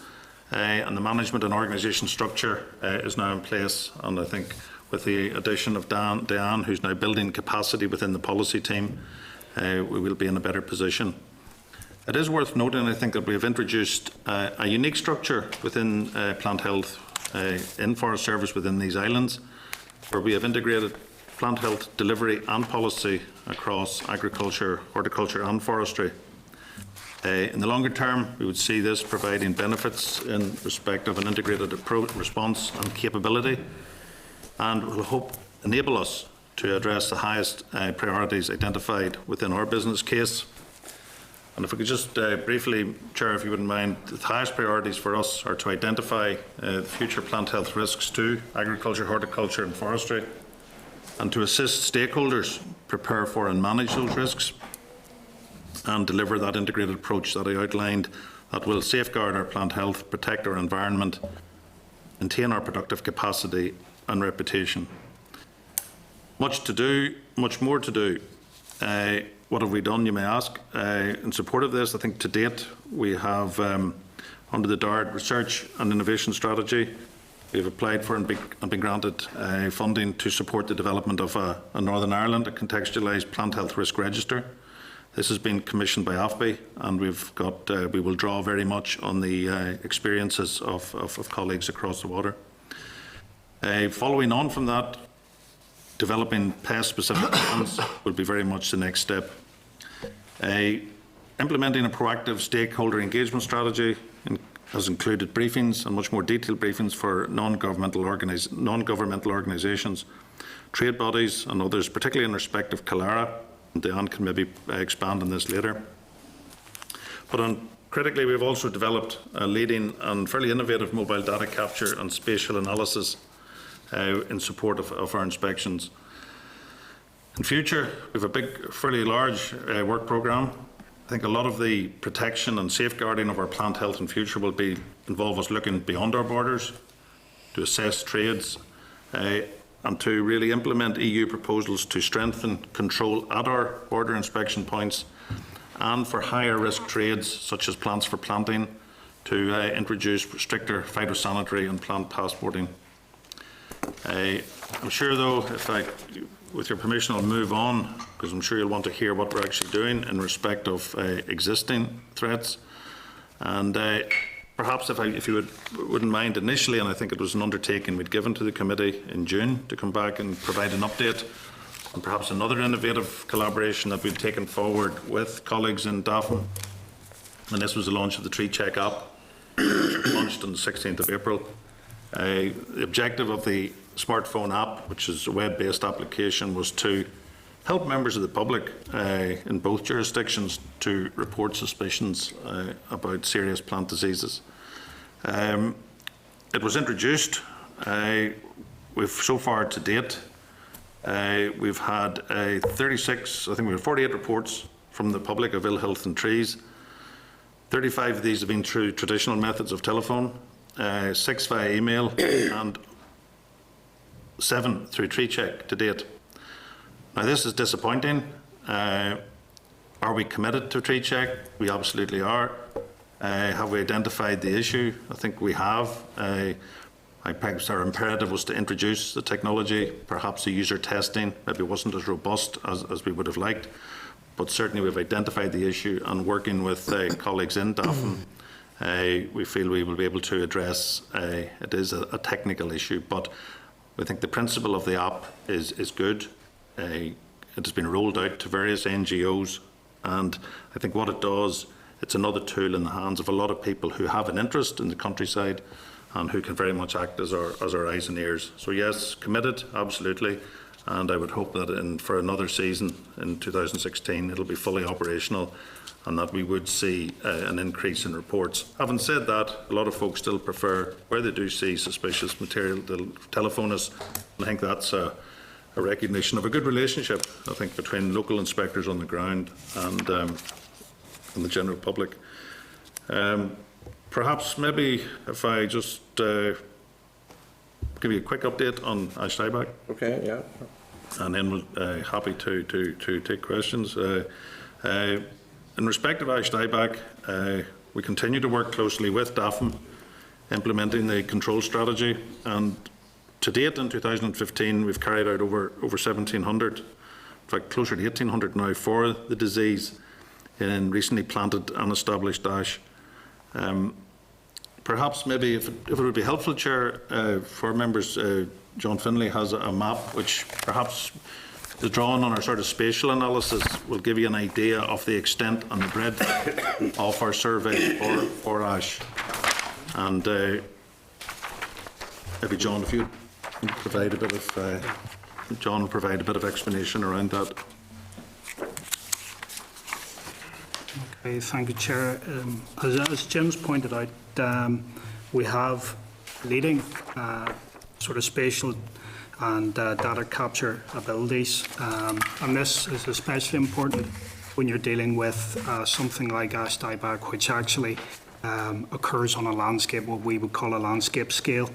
and the management and organisation structure is now in place. And I think with the addition of Diane, who's now building capacity within the policy team, we will be in a better position. It is worth noting, I think, that we have introduced a unique structure within plant health in Forest Service within these islands, where we have integrated plant health delivery and policy across agriculture, horticulture and forestry. In the longer term, we would see this providing benefits in respect of an integrated approach, response and capability, and will hope enable us to address the highest priorities identified within our business case. And if we could just briefly, Chair, if you wouldn't mind, the highest priorities for us are to identify the future plant health risks to agriculture, horticulture and forestry, and to assist stakeholders prepare for and manage those risks, and deliver that integrated approach that I outlined that will safeguard our plant health, protect our environment, maintain our productive capacity and reputation. Much to do, much more to do. What have we done, you may ask? In support of this, I think to date we have, under the DARD Research and Innovation Strategy, we have applied for and been granted funding to support the development of a Northern Ireland, a contextualised plant health risk register. This has been commissioned by AFBI, and we will draw very much on the experiences of colleagues across the water. Following on from that, developing pest-specific plans will be very much the next step. Implementing a proactive stakeholder engagement strategy has included briefings and much more detailed briefings for non-governmental organisations, trade bodies and others, particularly in respect of Calara. Diane can maybe expand on this later. But critically, we've also developed a leading and fairly innovative mobile data capture and spatial analysis in support of our inspections. In future, we have a big, fairly large work programme. I think a lot of the protection and safeguarding of our plant health in future will involve us looking beyond our borders to assess trades and to really implement EU proposals to strengthen control at our border inspection points, and for higher risk trades such as plants for planting to introduce stricter phytosanitary and plant passporting. I'm sure though, with your permission, I'll move on, because I'm sure you'll want to hear what we're actually doing in respect of existing threats. And perhaps if you wouldn't mind initially, and I think it was an undertaking we'd given to the committee in June to come back and provide an update, and perhaps another innovative collaboration that we've taken forward with colleagues in DAFM. And this was the launch of the Tree Check app, launched on the 16th of April. The objective of the smartphone app, which is a web-based application, was to help members of the public in both jurisdictions to report suspicions about serious plant diseases. It was introduced. We've so far to date, we've had 36, I think we have 48 reports from the public of ill health in trees. 35 of these have been through traditional methods of telephone, 6 via email, and 7 through Tree Check to date. Now this is disappointing. Are we committed to Tree Check? We absolutely are. Have we identified the issue? I think we have. Perhaps our imperative was to introduce the technology. Perhaps the user testing maybe wasn't as robust as we would have liked, but certainly we've identified the issue, and working with colleagues in DAFM, we feel we will be able to address it is a technical issue, but we think the principle of the app is good. It has been rolled out to various NGOs, and I think what it does, it's another tool in the hands of a lot of people who have an interest in the countryside and who can very much act as our eyes and ears. So yes, committed, absolutely, and I would hope that for another season in 2016 it'll be fully operational, and that we would see an increase in reports. Having said that, a lot of folks still prefer, where they do see suspicious material, they'll telephone us. I think that's a recognition of a good relationship, I think, between local inspectors on the ground and the general public. Perhaps maybe if I just give you a quick update on Ash Dieback. Okay, yeah. And then we'll happy to take questions. In respect of Ash Dieback, we continue to work closely with DAFM, implementing the control strategy, and to date in 2015 we've carried out over 1,700, in fact closer to 1,800 now, for the disease in recently planted and established ash. Perhaps maybe if it would be helpful, Chair, for members, John Finlay has a map which perhaps the drawing on our sort of spatial analysis will give you an idea of the extent and the breadth of our survey for ash. And maybe John, if you provide a bit of explanation around that. Okay, thank you, Chair. As Jim's pointed out, we have leading sort of spatial and data capture abilities. And this is especially important when you're dealing with something like ash dieback, which actually occurs on a landscape, what we would call a landscape scale.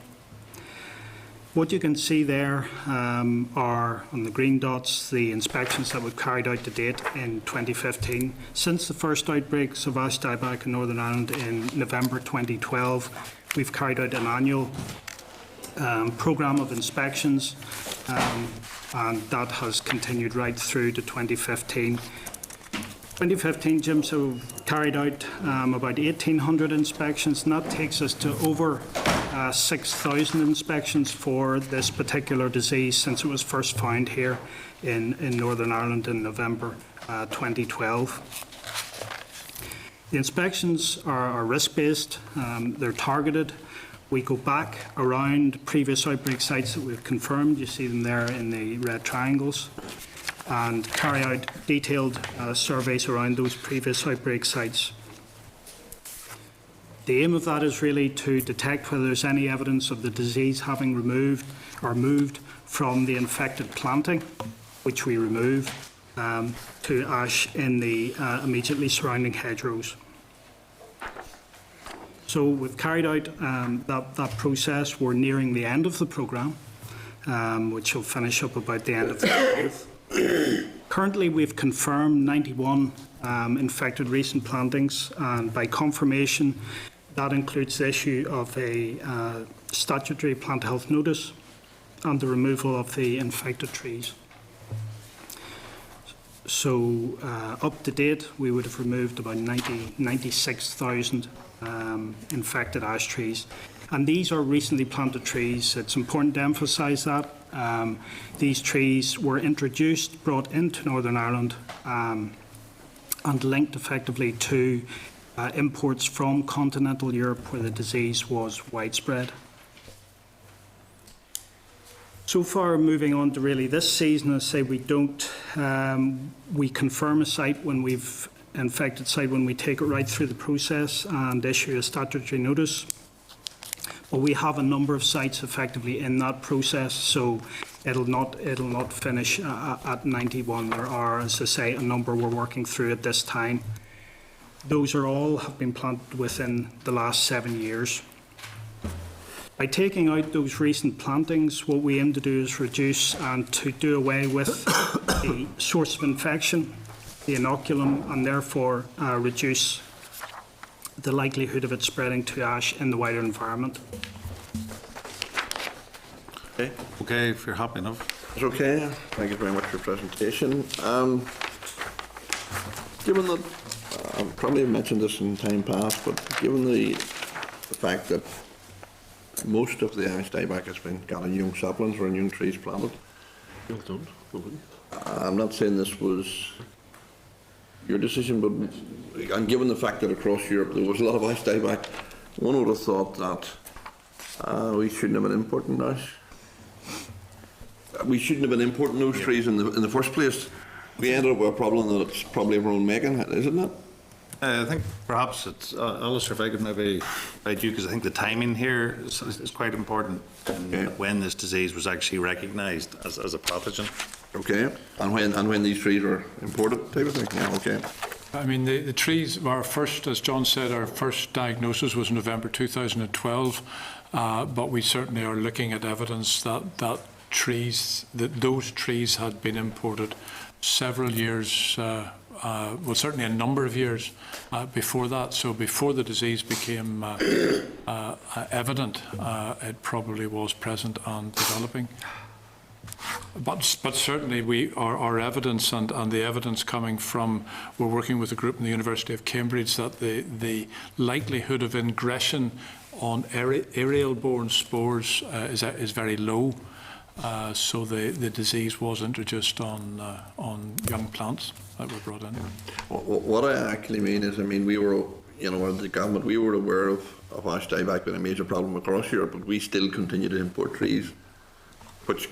What you can see there are, on the green dots, the inspections that we've carried out to date in 2015. Since the first outbreaks of ash dieback in Northern Ireland in November 2012, we've carried out an annual programme of inspections, and that has continued right through to 2015. 2015, Jim, so carried out about 1,800 inspections, and that takes us to over 6,000 inspections for this particular disease since it was first found here in Northern Ireland in November 2012. The inspections are risk-based, they're targeted. We go back around previous outbreak sites that we've confirmed, you see them there in the red triangles, and carry out detailed surveys around those previous outbreak sites. The aim of that is really to detect whether there's any evidence of the disease having removed or moved from the infected planting, which we remove, to ash in the immediately surrounding hedgerows. So we've carried out that process. We're nearing the end of the programme, which will finish up about the end of the month. Currently, we've confirmed 91 infected recent plantings, and by confirmation, that includes the issue of a statutory plant health notice and the removal of the infected trees. So up to date, we would have removed about 96,000 infected ash trees. And these are recently planted trees. It's important to emphasise that. These trees were introduced, brought into Northern Ireland, and linked effectively to imports from continental Europe where the disease was widespread. So far, moving on to really this season, I say we confirm a site when we've infected site when we take it right through the process and issue a statutory notice. But we have a number of sites effectively in that process, so it'll not finish at 91. There are, as I say, a number we're working through at this time. Those are all have been planted within the last 7 years. By taking out those recent plantings, what we aim to do is reduce and to do away with the source of infection, the inoculum, and therefore reduce the likelihood of it spreading to ash in the wider environment. Okay. Okay, if you're happy enough. It's okay. Thank you very much for your presentation. Given that, I've probably mentioned this in time past, but given the fact that most of the ash dieback has been got in young saplings or in young trees planted, I'm not saying this was your decision, but and given the fact that across Europe there was a lot of ash dieback, one would have thought that we shouldn't have been importing ash. We shouldn't have been importing those trees in the first place. We ended up with a problem that it's probably of our own making, isn't it? I think perhaps it's, Alistair, if I could maybe guide you, because I think the timing here is quite important in when this disease was actually recognised as a pathogen. Okay, and when these trees were imported, type of thing. Yeah, okay. I mean, the trees, our first, as John said, our first diagnosis was November 2012, but we certainly are looking at evidence that those trees had been imported several years, well, certainly a number of years before that. So before the disease became evident, it probably was present and developing. But certainly our evidence and the evidence coming from, we're working with a group in the University of Cambridge, that the likelihood of ingression on aerial-borne spores is very low. So the disease was introduced on young plants that were brought in. What I actually mean is, we were, as the government, we were aware of ash dieback being a major problem across Europe, but we still continue to import trees, which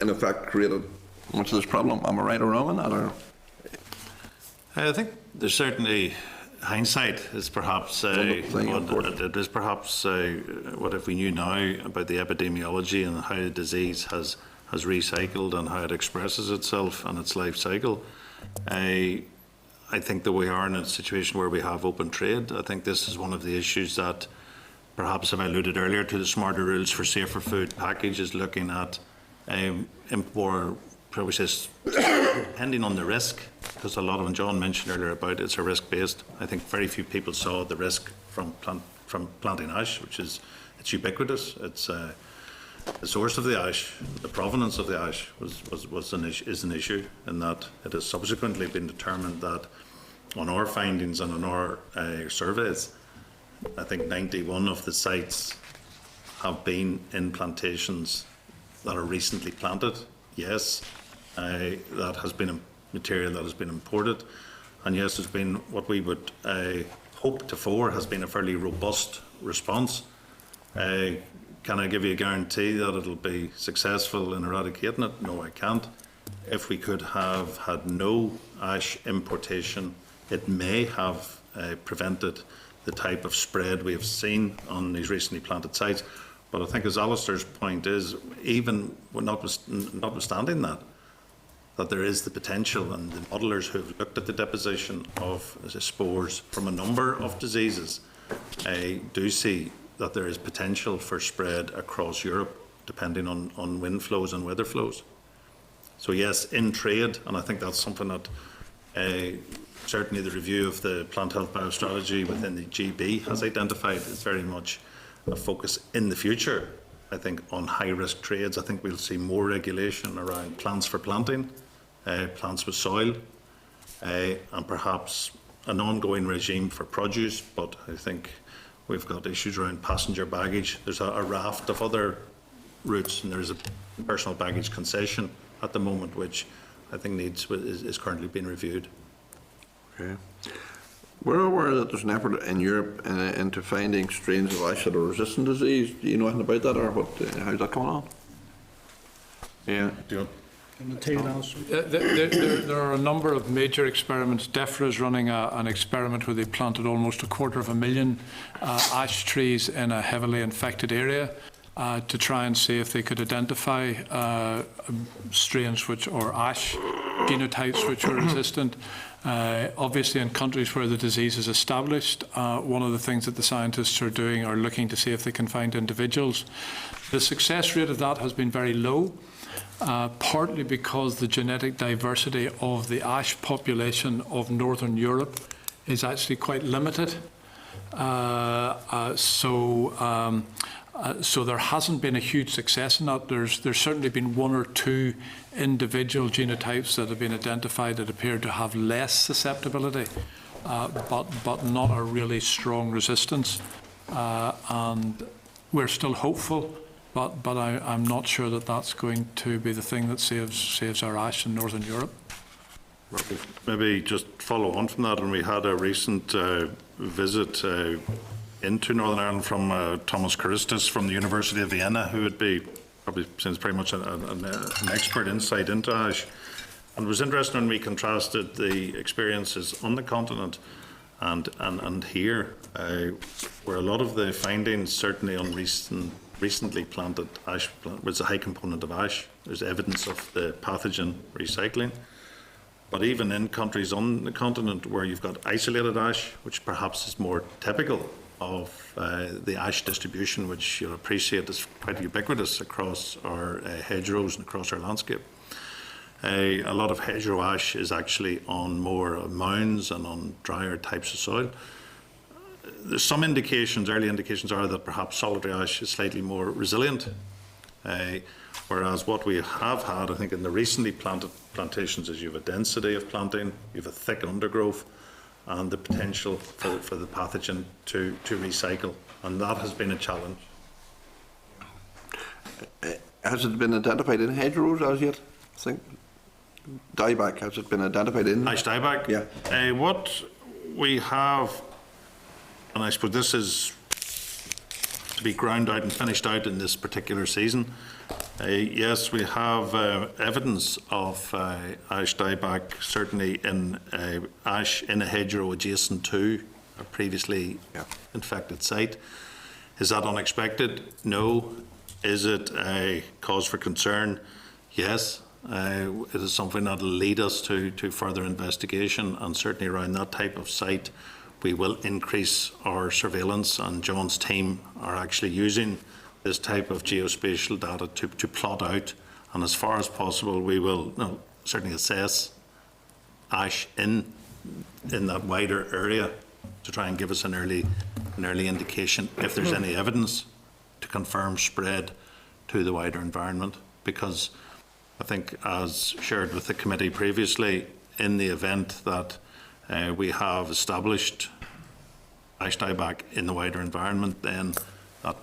in effect created much of this problem. Am I right or wrong on that? Or? I think there's certainly hindsight is perhaps it is perhaps what if we knew now about the epidemiology and how the disease has recycled and how it expresses itself and its life cycle. I think that we are in a situation where we have open trade. I think this is one of the issues that perhaps I've alluded earlier to. The Smarter Rules for Safer Food package is looking at more process depending on the risk, because a lot of, and John mentioned earlier about it's a risk based. I think very few people saw the risk from planting ash, which is it's ubiquitous. It's the source of the ash, the provenance of the ash is an issue, in that it has subsequently been determined that on our findings and on our surveys, I think 91 of the sites have been in plantations that are recently planted. Yes, that has been a material that has been imported, and yes, there's been what we would hope for has been a fairly robust response. Can I give you a guarantee that it'll be successful in eradicating it? No, I can't. If we could have had no ash importation, it may have prevented the type of spread we have seen on these recently planted sites. But I think, as Alistair's point is, even notwithstanding that there is the potential, and the modellers who have looked at the deposition of spores from a number of diseases do see that there is potential for spread across Europe, depending on wind flows and weather flows. So yes, in trade, and I think that's something that certainly the review of the plant health biostrategy within the GB has identified is very much a focus in the future. I think on high-risk trades, I think we'll see more regulation around plants for planting, plants with soil, and perhaps an ongoing regime for produce. But I think we've got issues around passenger baggage. There's a raft of other routes, and there's a personal baggage concession at the moment, which I think is currently being reviewed. Okay. We're aware that there's an effort in Europe into finding strains of ash that are resistant to disease. Do you know anything about that, or how's that coming on? Yeah. There are a number of major experiments. DEFRA is running an experiment where they planted almost 250,000 ash trees in a heavily infected area to try and see if they could identify strains or ash genotypes which were resistant. Obviously, in countries where the disease is established, one of the things that the scientists are doing are looking to see if they can find individuals. The success rate of that has been very low, partly because the genetic diversity of the ash population of Northern Europe is actually quite limited. So there hasn't been a huge success in that. There's certainly been one or two individual genotypes that have been identified that appear to have less susceptibility, but not a really strong resistance. And we're still hopeful, but I'm not sure that that's going to be the thing that saves our ash in Northern Europe. Maybe just follow on from that, and we had a recent visit into Northern Ireland from Thomas Charistis from the University of Vienna, who would be probably seems pretty much an expert insight into ash. And it was interesting when we contrasted the experiences on the continent and here, where a lot of the findings, certainly on recently planted ash, was a high component of ash. There's evidence of the pathogen recycling. But even in countries on the continent where you've got isolated ash, which perhaps is more typical of the ash distribution, which you'll appreciate is quite ubiquitous across our hedgerows and across our landscape. A lot of hedgerow ash is actually on more mounds and on drier types of soil. There's some indications, early indications are that perhaps solitary ash is slightly more resilient, whereas what we have had, I think, in the recently planted plantations is you have a density of planting, you have a thick undergrowth, and the potential for the pathogen to recycle, and that has been a challenge. Has it been identified in hedgerows as yet? I think dieback, has it been identified in? Ash dieback? Yeah. What we have, and I suppose this is to be ground out and finished out in this particular season, Yes, we have evidence of ash dieback, certainly in ash in a hedgerow adjacent to a previously infected site. Is that unexpected? No. Is it a cause for concern? Yes. It is something that will lead us to further investigation, and certainly around that type of site we will increase our surveillance, and John's team are actually using this type of geospatial data to plot out, and as far as possible we will certainly assess ash in that wider area to try and give us an early indication if there's any evidence to confirm spread to the wider environment. Because I think, as shared with the committee previously, in the event that we have established ash dieback in the wider environment, then that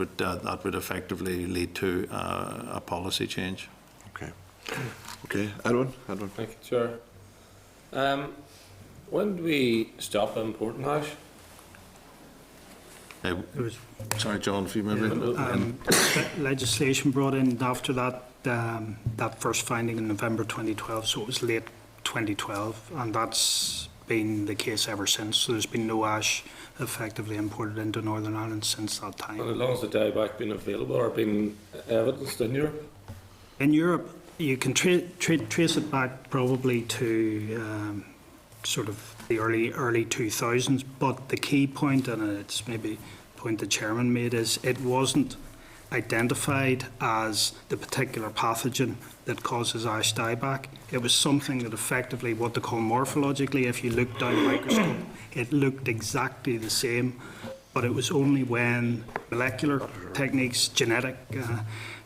would effectively lead to a policy change. Okay, Edwin? Thank you, Chair. When do we stop importing ash? Sorry, John, if you remember. Legislation brought in after that, that first finding in November 2012, so it was late 2012, and that's been the case ever since. So there's been no ash effectively imported into Northern Ireland since that time. And as long as the dieback been available or been evidenced in Europe? In Europe, you can trace it back probably to sort of the early 2000s, but the key point, and it's maybe a point the chairman made, is it wasn't identified as the particular pathogen that causes ash dieback. It was something that effectively, what they call morphologically, if you looked down a microscope, it looked exactly the same, but it was only when molecular techniques, genetic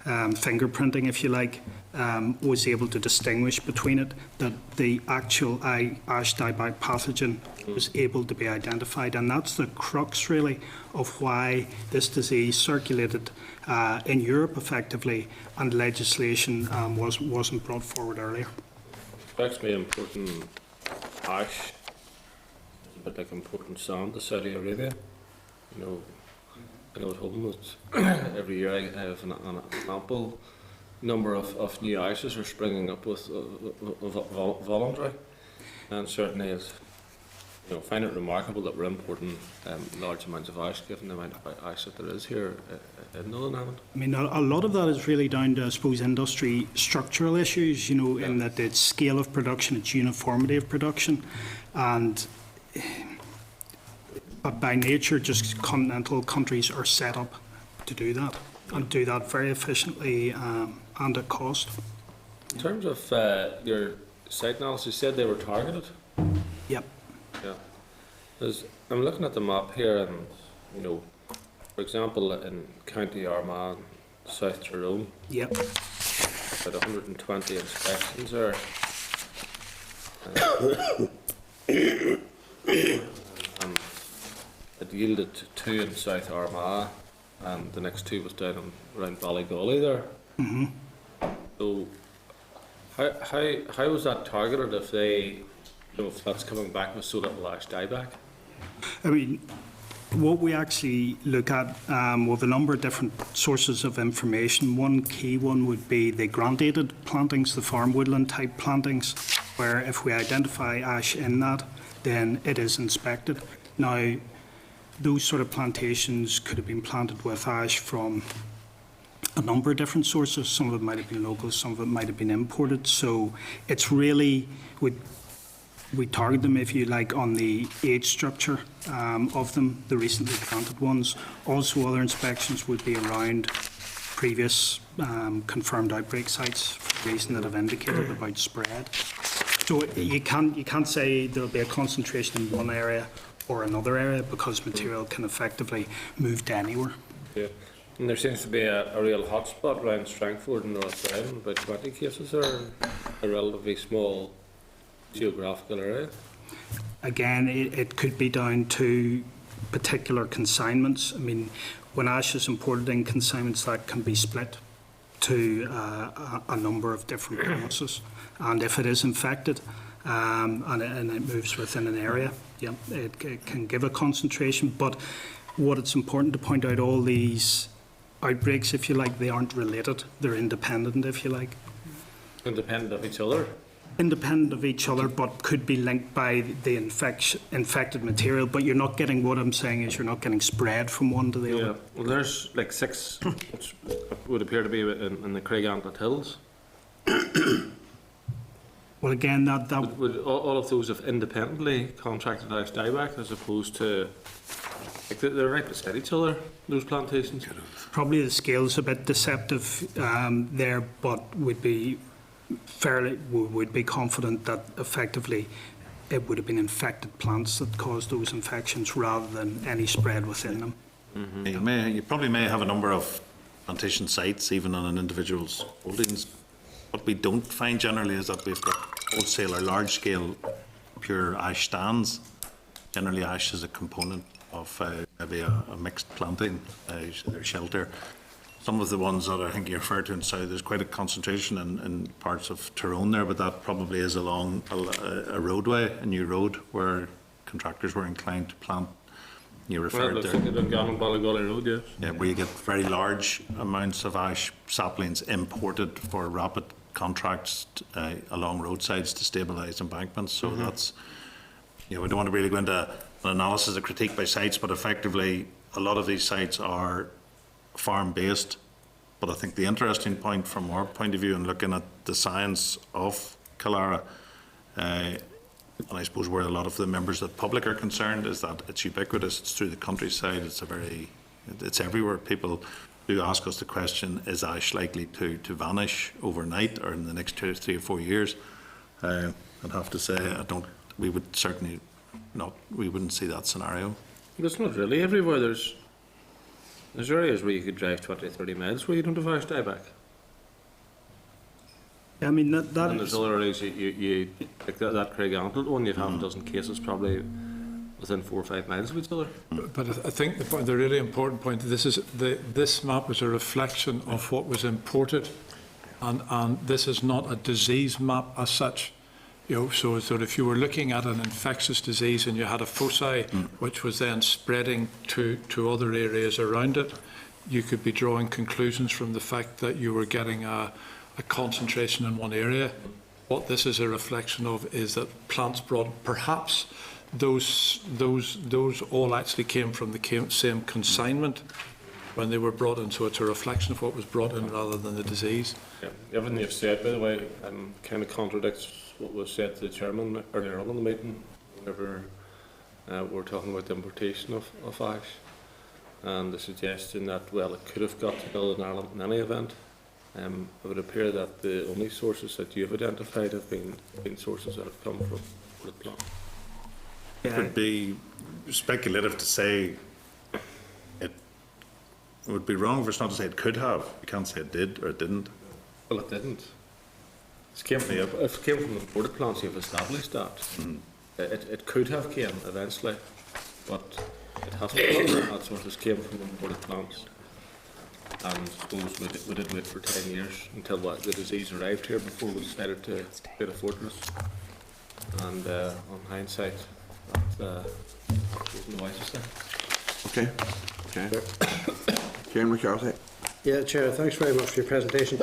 fingerprinting, if you like, was able to distinguish between it, that the actual ash dieback pathogen was able to be identified. And that's the crux, really, of why this disease circulated in Europe effectively, and legislation wasn't brought forward earlier. It strikes me important ash, a bit like important sand to Saudi Arabia. You know, I know at home that every year I have an ample number of new ashes are springing up with voluntary, and certainly it's, find it remarkable that we're importing large amounts of ash given the amount of ash that there is here in Northern Ireland. I mean, a lot of that is really down to, I suppose, industry structural issues, in that it's scale of production, it's uniformity of production, and but by nature, just continental countries are set up to do that, and do that very efficiently and at cost. In terms of your site analysis, you said they were targeted? Yep. Yeah. I'm looking at the map here, and, for example, in County Armagh, South Tyrone, yep, about 120 inspections there. And it yielded 2 in South Armagh, and the next 2 was down around Ballygolly there. Mm-hmm. So, how was that targeted if they, if that's coming back with so little ash dieback? I mean, what we actually look at with a number of different sources of information. One key one would be the grant-aided plantings, the farm woodland type plantings, where if we identify ash in that, then it is inspected. Now, those sort of plantations could have been planted with ash from a number of different sources. Some of it might have been local, some of it might have been imported. So it's really, we target them, if you like, on the age structure of them, the recently planted ones. Also, other inspections would be around previous confirmed outbreak sites for the reason that I've indicated about spread. So you can't say there'll be a concentration in one area or another area, because material can effectively move to anywhere. Yeah. And there seems to be a real hotspot around Strangford and North Down. About 20 cases are a relatively small geographical area. Again, it could be down to particular consignments. I mean, when ash is imported in consignments, that can be split to a number of different premises. And if it is infected and it moves within an area, yeah, it can give a concentration. But what it's important to point out, all these outbreaks, if you like. They aren't related. They're independent, if you like. Independent of each other. Independent of each other, but could be linked by the infected material. But you're not getting, what I'm saying is you're not getting spread from one to the Yeah, other. well, there's like 6, which would appear to be in the Craigantlet Hills. Well, again, that Would all of those have independently contracted out dieback as opposed to, like, they're right beside each other, those plantations? probably the scale's a bit deceptive there, but would be confident that effectively it would have been infected plants that caused those infections rather than any spread within them. You probably may have a number of plantation sites, even on an individual's holdings. What we don't find generally is that we've got wholesale or large-scale pure ash stands. Generally, ash is a component of maybe a mixed planting, or shelter. Some of the ones that I think you referred to in South, there's quite a concentration in parts of Tyrone there, but that probably is along a roadway, a new road, where contractors were inclined to plant. You Well, it referred looks there. like it on Ballygully Road, yes. Yeah, where you get very large amounts of ash saplings imported for rapid contracts along roadsides to stabilise embankments. So that's, we don't want to really go into an analysis, a critique by sites, but effectively a lot of these sites are farm-based. But I think the interesting point from our point of view in looking at the science of Killara, and I suppose where a lot of the members of the public are concerned, is that it's ubiquitous, it's through the countryside, it's everywhere. People do ask us the question, is ash likely to vanish overnight or in the next 2, 3 or 4 years? I'd have to say, we would certainly not, we wouldn't see that scenario. But it's not really everywhere. There's areas where you could drive 20, 30 miles where you don't have ash dieback. I mean, that And there's is, other areas you like that Craigantlet one, you'd have a dozen cases probably within 4 or 5 miles of each other. But I think the really important point, this map is a reflection of what was imported, and this is not a disease map as such. So that if you were looking at an infectious disease and you had a foci which was then spreading to other areas around it, you could be drawing conclusions from the fact that you were getting a concentration in one area. What this is a reflection of is that plants brought, perhaps those all actually came from the same consignment when they were brought in, so it's a reflection of what was brought in rather than the disease. Yeah. Everything you've said, by the way, kind of contradicts what was said to the chairman earlier on in the meeting, whenever we were talking about the importation of ash, and the suggestion that, well, it could have got to Northern Ireland in any event. It would appear that the only sources that you've identified have been sources that have come from the plant. It would be speculative to say it would be wrong for us not to say it could have. You can't say it did or it didn't. Well, it didn't. It came from the imported plants. You've established that. It could have came eventually, but it hasn't. That sources came from the imported plants. And suppose we did wait for 10 years until the disease arrived here before we decided to build a fortress. And on hindsight, that wasn't the wisest thing. Okay. Chairman McCarthy. Yeah, Chair, thanks very much for your presentation.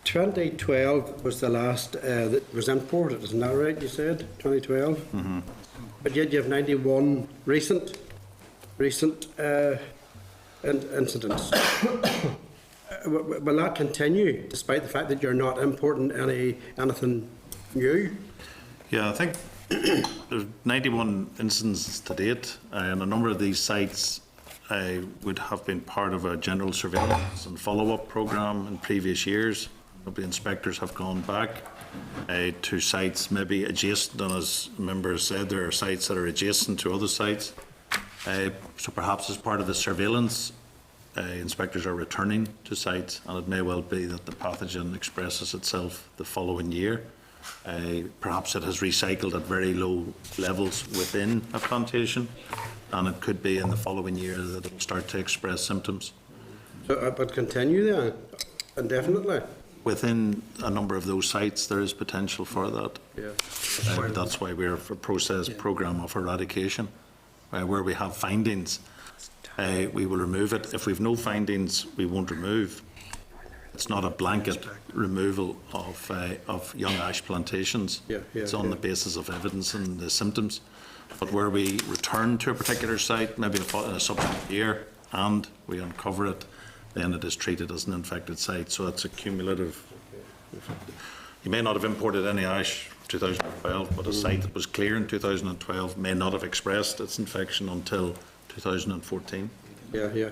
2012 was the last that was imported, isn't that right, you said? 2012? Mm-hmm. But yet you have 91 recent incidents. Will that continue, despite the fact that you're not importing anything new? Yeah, I think there's 91 incidents to date, and a number of these sites would have been part of a general surveillance and follow-up programme in previous years. The inspectors have gone back to sites maybe adjacent, and as members said, there are sites that are adjacent to other sites. So perhaps as part of the surveillance, inspectors are returning to sites, and it may well be that the pathogen expresses itself the following year. Perhaps it has recycled at very low levels within a plantation, and it could be in the following year that it will start to express symptoms. So, but continue then, indefinitely? Within a number of those sites, there is potential for that. Yeah. That's why we're for programme of eradication, where we have findings. we will remove it. If we've no findings, we won't remove. It's not a blanket removal of young ash plantations. It's on the basis of evidence and the symptoms. But where we return to a particular site, maybe in a subsequent year, and we uncover it, then it is treated as an infected site. So it's a cumulative. You may not have imported any ash 2012, but a site that was clear in 2012 may not have expressed its infection until 2014. Yeah.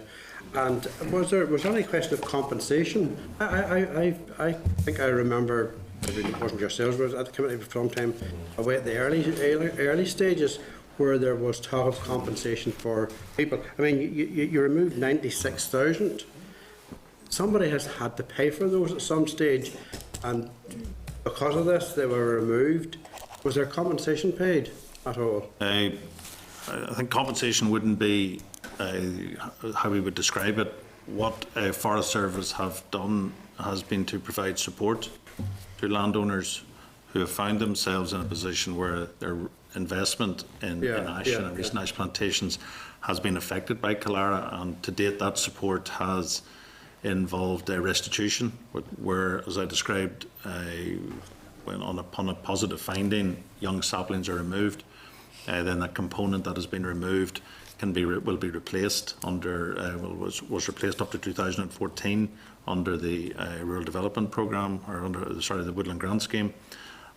And was there any question of compensation? I think I remember, maybe it wasn't yourselves, but at the committee from time away at the early stages where there was talk of compensation for people. I mean, you removed 96,000. Somebody has had to pay for those at some stage, and because of this, they were removed. Was there compensation paid at all? I think compensation wouldn't be how we would describe it. What Forest Service have done has been to provide support to landowners who have found themselves in a position where their investment in ash and recent ash plantations has been affected by cholera, and to date that support has involved restitution, where, as I described, when upon a positive finding, young saplings are removed, then that component that has been removed will be replaced under was replaced up to 2014 under the Rural Development Programme, or under the Woodland Grant Scheme,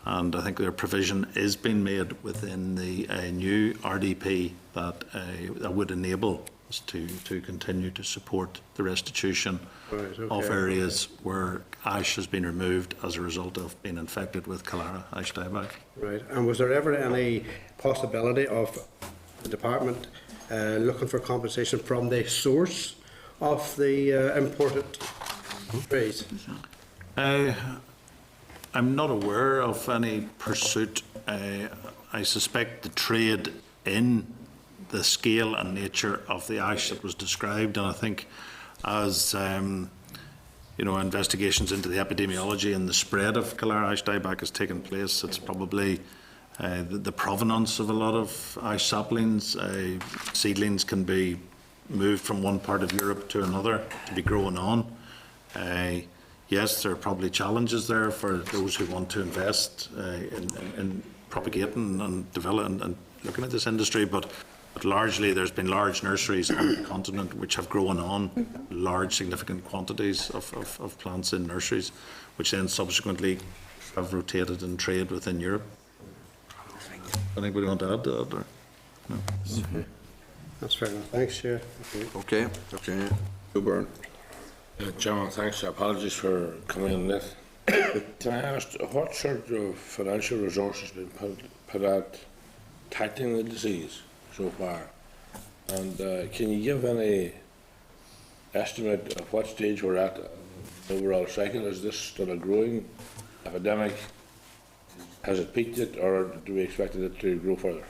and I think their provision is being made within the new RDP that would enable us to continue to support the restitution of areas where ash has been removed as a result of being infected with cholera ash dieback. Right. And was there ever any possibility of the department looking for compensation from the source of the imported trees? I'm not aware of any pursuit. I suspect the trade in the scale and nature of the ash that was described, and I think as investigations into the epidemiology and the spread of cholera ash dieback has taken place, it's probably the provenance of a lot of ash saplings. Seedlings can be moved from one part of Europe to another to be grown on. Yes, there are probably challenges there for those who want to invest in propagating and developing and looking at this industry, but largely there's been large nurseries on the continent which have grown on large significant quantities of plants in nurseries, which then subsequently have rotated and traded within Europe. Anybody want to add to that? Or? No. That's fair enough. Thanks, Chair. Okay. Byrne. Chairman, thanks. Apologies for coming in late. Can I ask, what sort of financial resources have been put out tackling the disease so far? And can you give any estimate of what stage we're at in the overall cycle? Is this still a growing epidemic? Has it peaked yet, or do we expect it to grow further?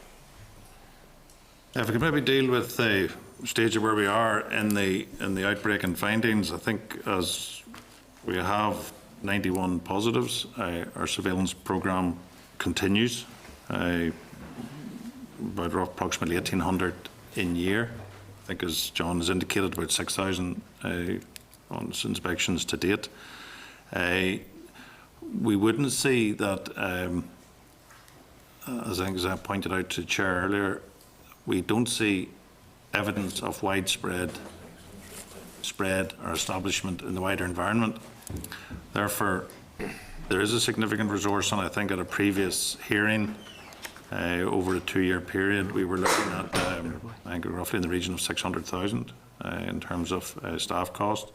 If we could maybe deal with the stage of where we are in the outbreak and findings, I think as we have 91 positives, our surveillance programme continues. About approximately 1,800 in year. I think, as John has indicated, about 6,000 on inspections to date. We wouldn't see that, as I pointed out to the Chair earlier, we don't see evidence of widespread spread or establishment in the wider environment. Therefore, there is a significant resource, and I think at a previous hearing over a 2-year period, we were looking at I think roughly in the region of 600,000 in terms of staff cost.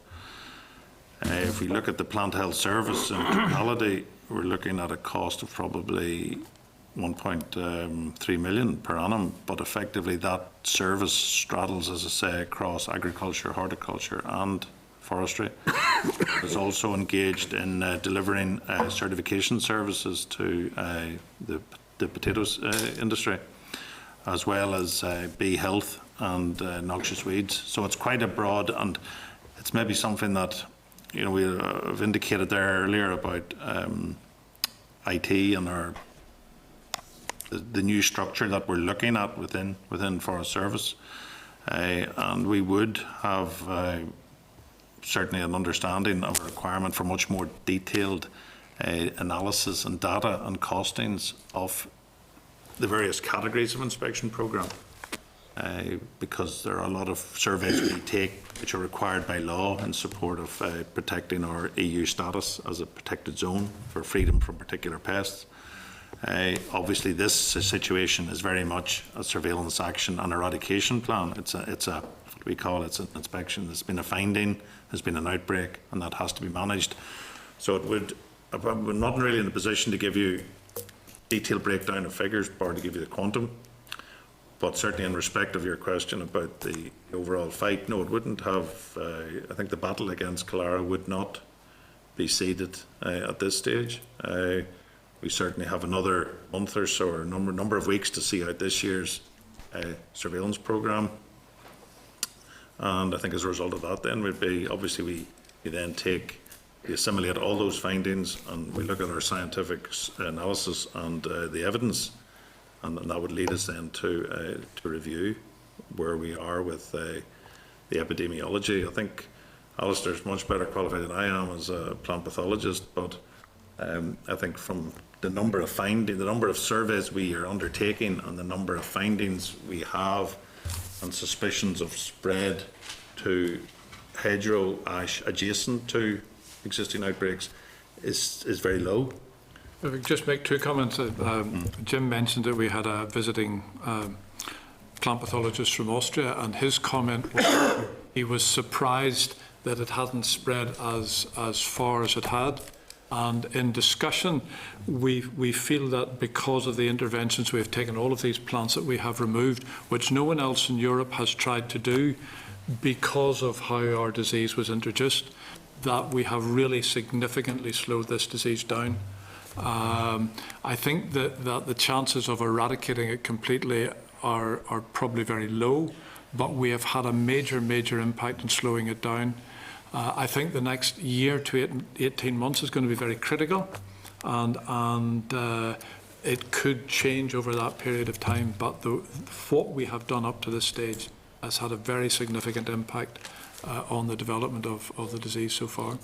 If we look at the plant health service in totality, we're looking at a cost of probably 1.3 million per annum, but effectively that service straddles, as I say, across agriculture, horticulture and forestry. It's also engaged in delivering certification services to the potatoes industry, as well as bee health and noxious weeds. So it's quite a broad, and it's maybe something that we have indicated there earlier about IT and the new structure that we're looking at within Forest Service. and we would have certainly an understanding of a requirement for much more detailed analysis and data and costings of the various categories of inspection programme, because there are a lot of surveys we take which are required by law in support of protecting our EU status as a protected zone for freedom from particular pests. Obviously, this situation is very much a surveillance action and eradication plan. It's a what we call it's an inspection. There's been a finding, there's been an outbreak, and that has to be managed. So we're not really in a position to give you detailed breakdown of figures or to give you the quantum. But certainly in respect of your question about the overall fight, no, it wouldn't have, I think the battle against cholera would not be ceded at this stage. We certainly have another month or so, or number of weeks to see out this year's surveillance programme. And I think as a result of that then would be, obviously we then we assimilate all those findings and we look at our scientific analysis and the evidence, and that would lead us then to review where we are with the epidemiology. I think Alistair's much better qualified than I am as a plant pathologist, but I think from the number of findings, the number of surveys we are undertaking and the number of findings we have and suspicions of spread to hedgerow ash adjacent to existing outbreaks is very low. If I could just make two comments. Jim mentioned that we had a visiting plant pathologist from Austria, and his comment was he was surprised that it hadn't spread as far as it had. And in discussion, we feel that because of the interventions we have taken, all of these plants that we have removed, which no one else in Europe has tried to do because of how our disease was introduced, that we have really significantly slowed this disease down. I think that the chances of eradicating it completely are probably very low, but we have had a major impact in slowing it down. I think the next year to 18 months is going to be very critical, and it could change over that period of time, but what we have done up to this stage has had a very significant impact on the development of the disease so far.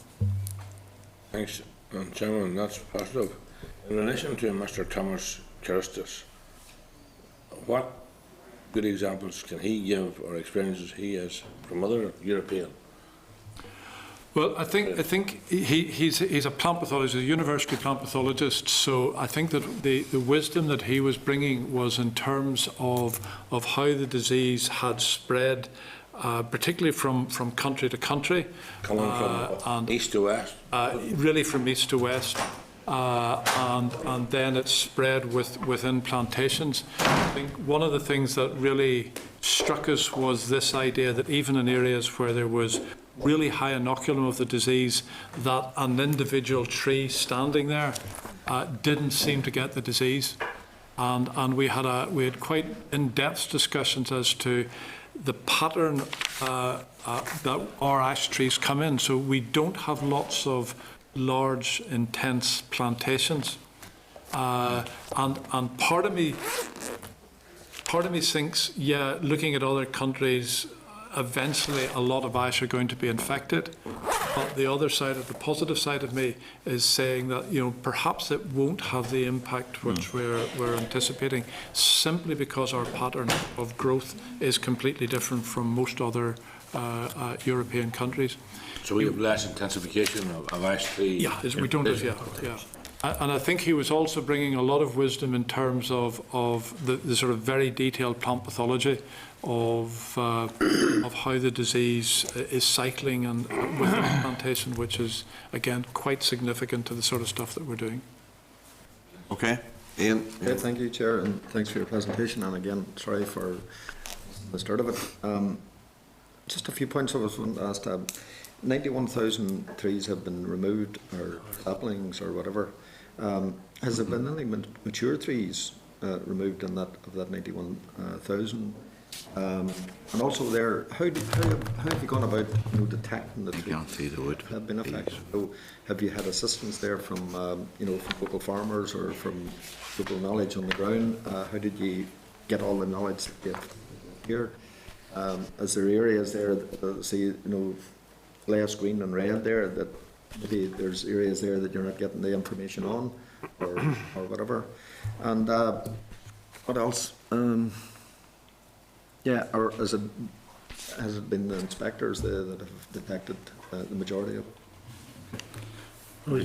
Thanks, Chairman, that's positive. In relation to Mr. Thomas Kiristis, what good examples can he give or experiences he has from other European? Well, I think he's a plant pathologist, a university plant pathologist. So I think that the wisdom that he was bringing was in terms of how the disease had spread, particularly from country to country. Coming from east to west? Really from east to west. And then it spread within plantations. I think one of the things that really struck us was this idea that even in areas where there was really high inoculum of the disease, that an individual tree standing there didn't seem to get the disease, and we had quite in-depth discussions as to the pattern that our ash trees come in. So we don't have lots of large, intense plantations, and part of me thinks, yeah, looking at other countries, eventually a lot of ash are going to be infected. But the other side, the positive side of me, is saying that perhaps it won't have the impact which we're anticipating, simply because our pattern of growth is completely different from most other European countries. So we have less intensification of ash tree. Yeah, we don't. Yeah. And I think he was also bringing a lot of wisdom in terms of the sort of very detailed plant pathology of how the disease is cycling and within the plantation, which is again quite significant to the sort of stuff that we're doing. Okay, Ian. Okay, thank you, Chair, and thanks for your presentation. And again, sorry for the start of it. Just a few points I was wanting to ask. 91,000 trees have been removed, or saplings, or whatever. Has there been any mature trees removed in that 91,000? And also there, how have you gone about detecting the trees that have been affected? So have you had assistance there from from local farmers or from local knowledge on the ground? How did you get all the knowledge that you have here? Is there areas there that, see, you know, less green and red there, that maybe there's areas there that you're not getting the information on, or whatever? And what else? Yeah, or has it been the inspectors that have detected the majority of?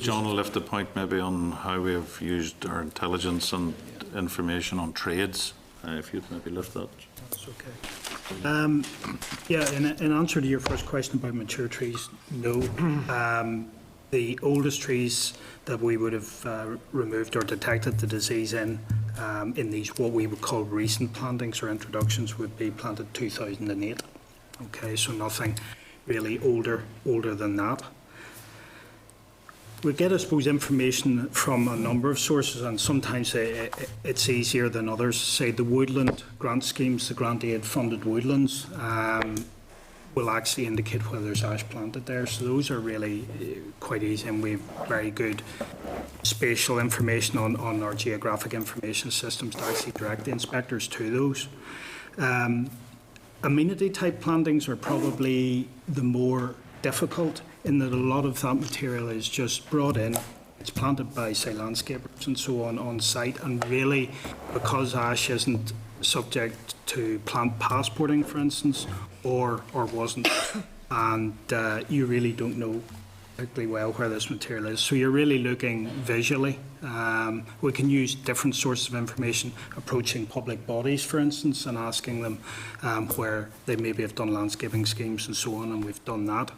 John will lift the point maybe on how we have used our intelligence and information on trades, if you'd maybe lift that. That's okay. Yeah, in answer to your first question about mature trees, no. The oldest trees that we would have removed or detected the disease in these what we would call recent plantings or introductions would be planted 2008. Okay, so nothing really older than that. We get, I suppose, information from a number of sources, and sometimes it's easier than others. Say the woodland grant schemes, the grant aid funded woodlands, will actually indicate whether there's ash planted there. So those are really quite easy, and we have very good spatial information on our geographic information systems to actually direct the inspectors to those. Amenity type plantings are probably the more difficult, in that a lot of that material is just brought in, it's planted by, say, landscapers and so on site, and really, because ash isn't subject to plant passporting, for instance, or wasn't, and you really don't know particularly well where this material is. So you're really looking visually. We can use different sources of information, approaching public bodies, for instance, and asking them where they maybe have done landscaping schemes and so on, and we've done that.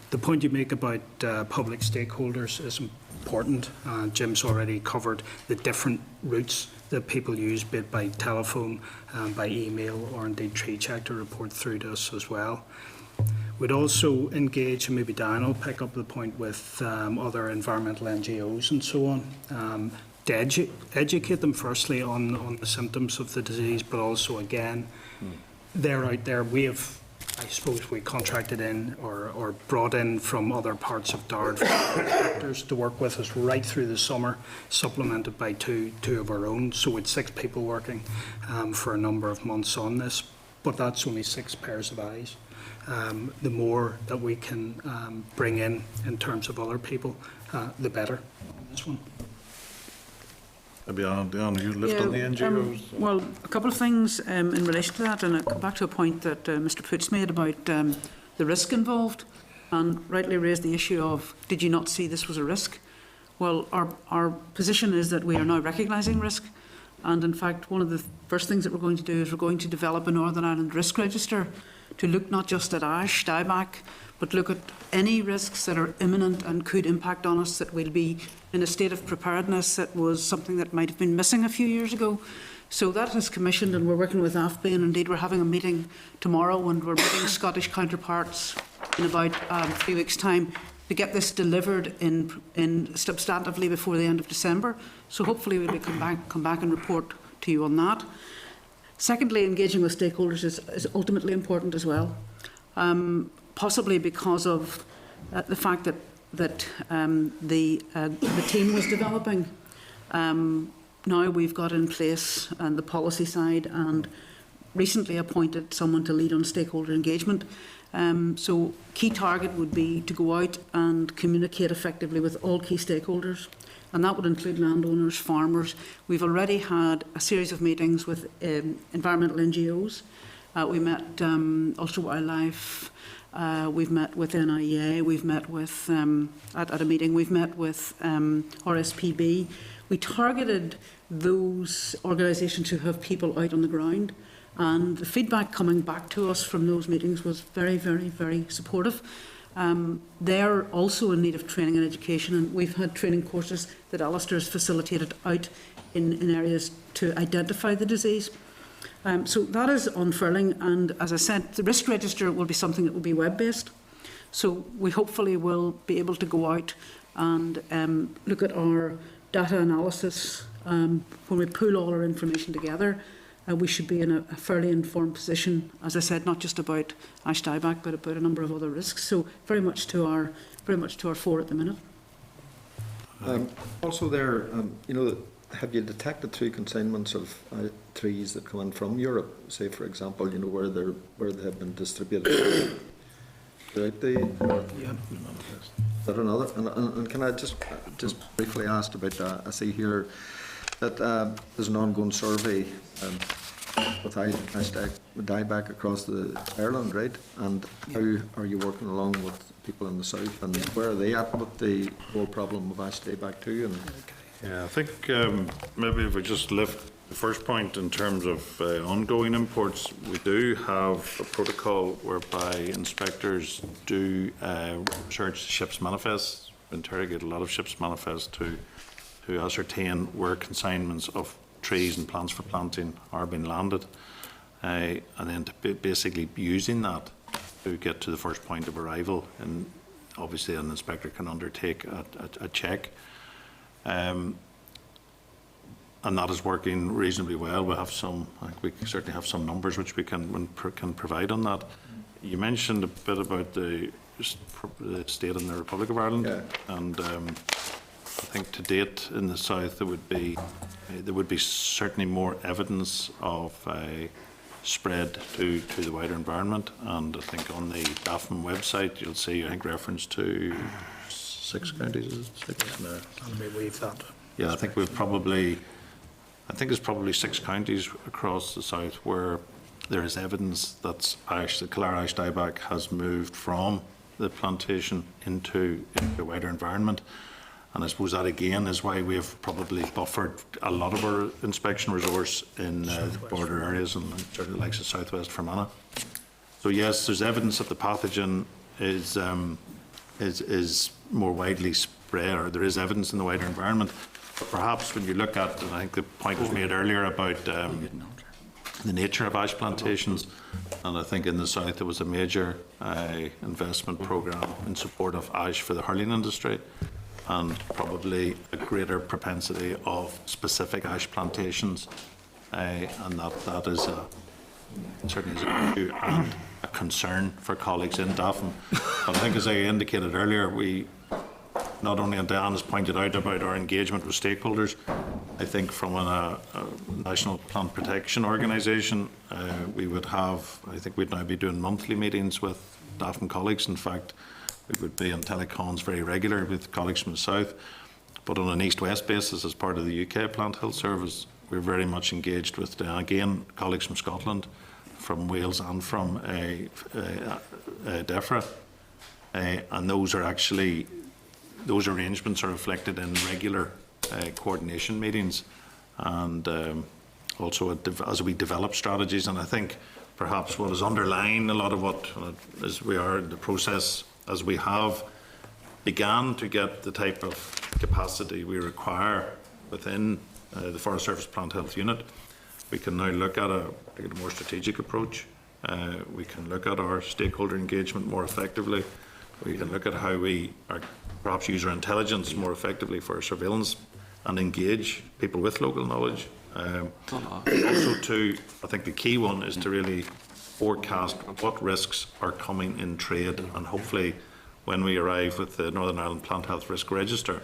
The point you make about public stakeholders is important. Jim's already covered the different routes that people use, be it by telephone, by email, or indeed tree check to report through to us as well. We'd also engage, and maybe Diane will pick up the point, with other environmental NGOs and so on, to educate them firstly on the symptoms of the disease, but also, again, they're out there. We have, I suppose, we contracted in or brought in from other parts of DARD inspectors to work with us right through the summer, supplemented by two of our own. So it's 6 people working for a number of months on this, but that's only 6 pairs of eyes. The more that we can bring in terms of other people, the better on this one. Maybe Anne, you lift on the NGOs? Well, a couple of things in relation to that, and I'll come back to a point that Mr. Poots made about the risk involved, and rightly raised the issue of, did you not see this was a risk? Well, our position is that we are now recognising risk, and in fact, one of the first things that we're going to do is we're going to develop a Northern Ireland risk register to look not just at ash, dieback, but look at any risks that are imminent and could impact on us, that we'll be in a state of preparedness that was something that might have been missing a few years ago. So that is commissioned, and we're working with AFBI, and indeed we're having a meeting tomorrow, and we're meeting Scottish counterparts in about 3 weeks' time to get this delivered in substantively before the end of December. So hopefully we'll come back and report to you on that. Secondly, engaging with stakeholders is ultimately important as well, possibly because of the fact that the team was developing. Now we've got in place the policy side, and recently appointed someone to lead on stakeholder engagement. So key target would be to go out and communicate effectively with all key stakeholders, and that would include landowners, farmers. We've already had a series of meetings with environmental NGOs. We met Ulster Wildlife, we've met with NIEA, we've met with, at a meeting, we've met with RSPB. We targeted those organisations who have people out on the ground, and the feedback coming back to us from those meetings was very, very, very supportive. They're also in need of training and education, and we've had training courses that Alistair has facilitated out in areas to identify the disease. So that is unfurling, and as I said, the risk register will be something that will be web-based. So we hopefully will be able to go out and look at our data analysis. When we pull all our information together, we should be in a fairly informed position, as I said, not just about ash dieback, but about a number of other risks. So very much to our fore at the minute. Also there, you know, have you detected through consignments of trees that come in from Europe, say for example, you know, where they have been distributed throughout the north? Yeah. Is that another? And can I just briefly ask about I see here that there's an ongoing survey with dieback across the Ireland, right? And how are you working along with people in the south, and where are they at with the whole problem of ash dieback too? And Yeah, I think maybe if we just lift the first point in terms of ongoing imports, we do have a protocol whereby inspectors do search ships' manifests, interrogate a lot of ships' manifests to ascertain where consignments of trees and plants for planting are being landed, and then to basically using that to get to the first point of arrival. And obviously an inspector can undertake a check. And that is working reasonably well. We have some, I think we certainly have some numbers which we can provide on that. You mentioned a bit about the state in the Republic of Ireland, and I think to date in the south there would be certainly more evidence of spread to the wider environment. And I think on the DAFM website you'll see, I think, reference to 6 counties. Is it 6? No. And we waive that. Yeah, I think there's probably 6 counties across the south where there is evidence that the Kildare ash dieback has moved from the plantation into the wider environment. And I suppose that again is why we have probably buffered a lot of our inspection resource in border areas and certainly likes of southwest Fermanagh. So yes, there's evidence that the pathogen is more widely spread, or there is evidence in the wider environment. But perhaps when you look at, and I think the point was made earlier about the nature of ash plantations, and I think in the south there was a major investment programme in support of ash for the hurling industry, and probably a greater propensity of specific ash plantations, and that is certainly is an issue and a concern for colleagues in DAFM. But I think, as I indicated earlier, we not only, and Diane has pointed out about our engagement with stakeholders, I think from a national plant protection organisation, we would have, I think we'd now be doing monthly meetings with DAFM colleagues. In fact, we would be on telecons very regular with colleagues from the south, but on an east-west basis as part of the UK Plant Health Service, we're very much engaged with, again, colleagues from Scotland, from Wales and from DEFRA, and those arrangements are reflected in regular coordination meetings, and also as we develop strategies. And I think perhaps what is underlying a lot of what, as we are in the process, as we have began to get the type of capacity we require within the Forest Service Plant Health Unit, we can now look at a more strategic approach. We can look at our stakeholder engagement more effectively. We can look at how we perhaps use our intelligence more effectively for surveillance and engage people with local knowledge. Also too, I think the key one is to really forecast what risks are coming in trade, and hopefully when we arrive with the Northern Ireland Plant Health Risk Register,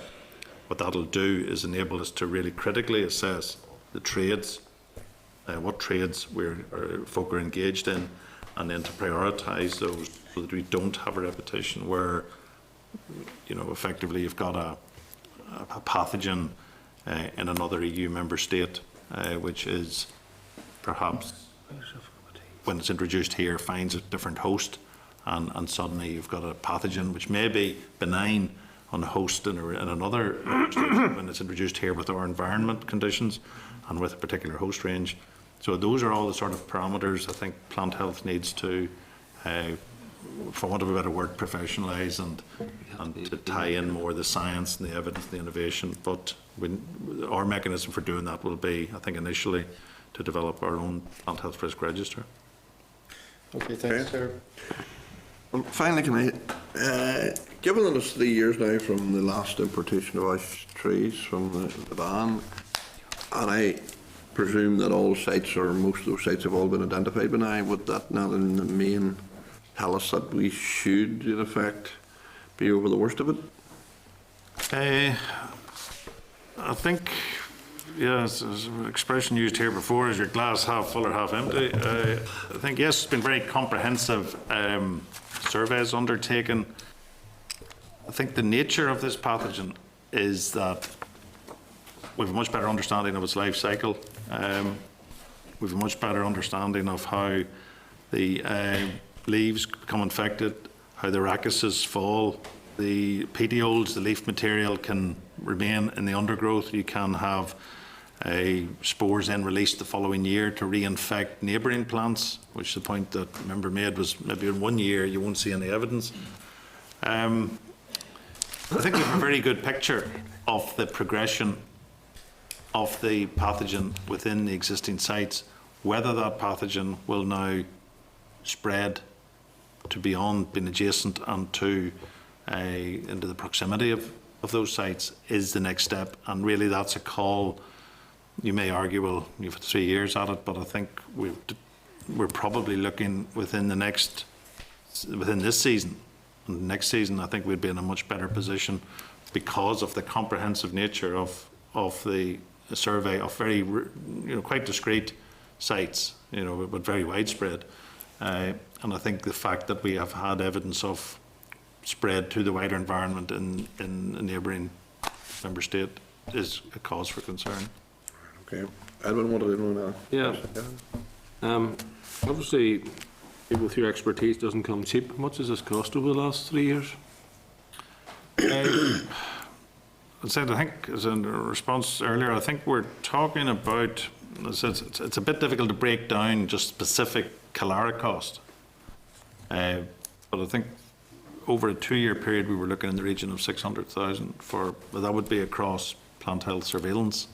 what that'll do is enable us to really critically assess the trades, what trades folk are engaged in, and then to prioritise those so that we don't have a repetition where, you know, effectively you've got a pathogen in another EU member state, which is perhaps, when it's introduced here, finds a different host, and suddenly you've got a pathogen which may be benign on a host in another state when it's introduced here with our environment conditions and with a particular host range. So those are all the sort of parameters I think plant health needs to, for want of a better word, professionalise and to tie in more the science and the evidence and the innovation. But our mechanism for doing that will be, I think, initially to develop our own plant health risk register. okay, thanks, sir. Well, finally, can I, given that it's 3 years now from the last importation of ash trees from the ban, and I presume that all sites, or most of those sites, have all been identified by now, would that not in the main tell us that we should, in effect, be over the worst of it? I think Yes, there's an expression used here before, is your glass half full or half empty. I think, yes, it's been very comprehensive surveys undertaken. I think the nature of this pathogen is that we have a much better understanding of its life cycle. We have a much better understanding of how the leaves become infected, how the rachises fall, the petioles, the leaf material can remain in the undergrowth. You can have spores then released the following year to reinfect neighbouring plants, which the point that the member made was maybe in 1 year you won't see any evidence. I think we have a very good picture of the progression of the pathogen within the existing sites, whether that pathogen will now spread to beyond being adjacent and to into the proximity of those sites is the next step. And really that's a call. You may argue, well, you've had 3 years at it, but I think we're probably looking within this season and the next season. I think we'd be in a much better position because of the comprehensive nature of the survey of very, quite discrete sites, but very widespread. And I think the fact that we have had evidence of spread to the wider environment in a neighbouring member state is a cause for concern. Okay. Edwin, what do you know now? Yeah. Obviously, people with your expertise doesn't come cheap. How much has this cost over the last 3 years? I think, as in response earlier, I think we're talking about, it's a bit difficult to break down just specific Calara cost. But I think over a 2-year period, we were looking in the region of 600,000 that would be across plant health surveillance.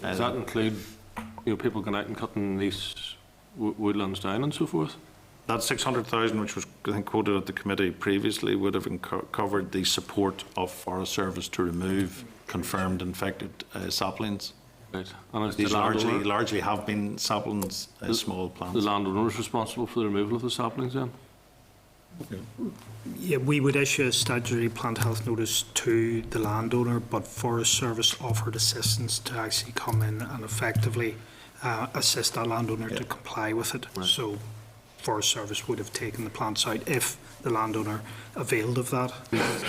Does that include, people going out and cutting these woodlands down and so forth? That 600,000, which was, I think, quoted at the committee previously, would have covered the support of Forest Service to remove confirmed infected saplings. Right. And These largely have been saplings, small plants. The landowner is responsible for the removal of the saplings then? Yeah, we would issue a statutory plant health notice to the landowner, but Forest Service offered assistance to actually come in and effectively assist that landowner to comply with it. Right. So Forest Service would have taken the plants out if the landowner availed of that.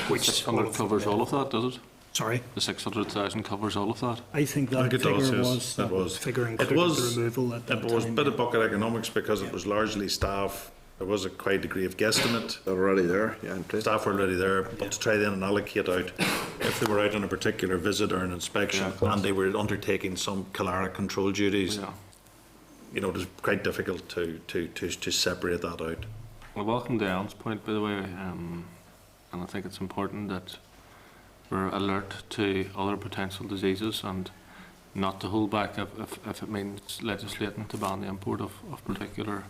Which 600 covers all of that, does it? Sorry? The 600,000 covers all of that? I think that it figure does, yes. was figure included the removal at that time. It was a bit of bucket economics because it was largely staff. There was a quite degree of guesstimate. They're already there, yeah. Staff were already there, but to try then and allocate out, if they were out on a particular visit or an inspection and they were undertaking some Calara control duties, it was quite difficult to separate that out. Well, welcome to Alan's point, by the way, and I think it's important that we're alert to other potential diseases and not to hold back if it means legislating to ban the import of particular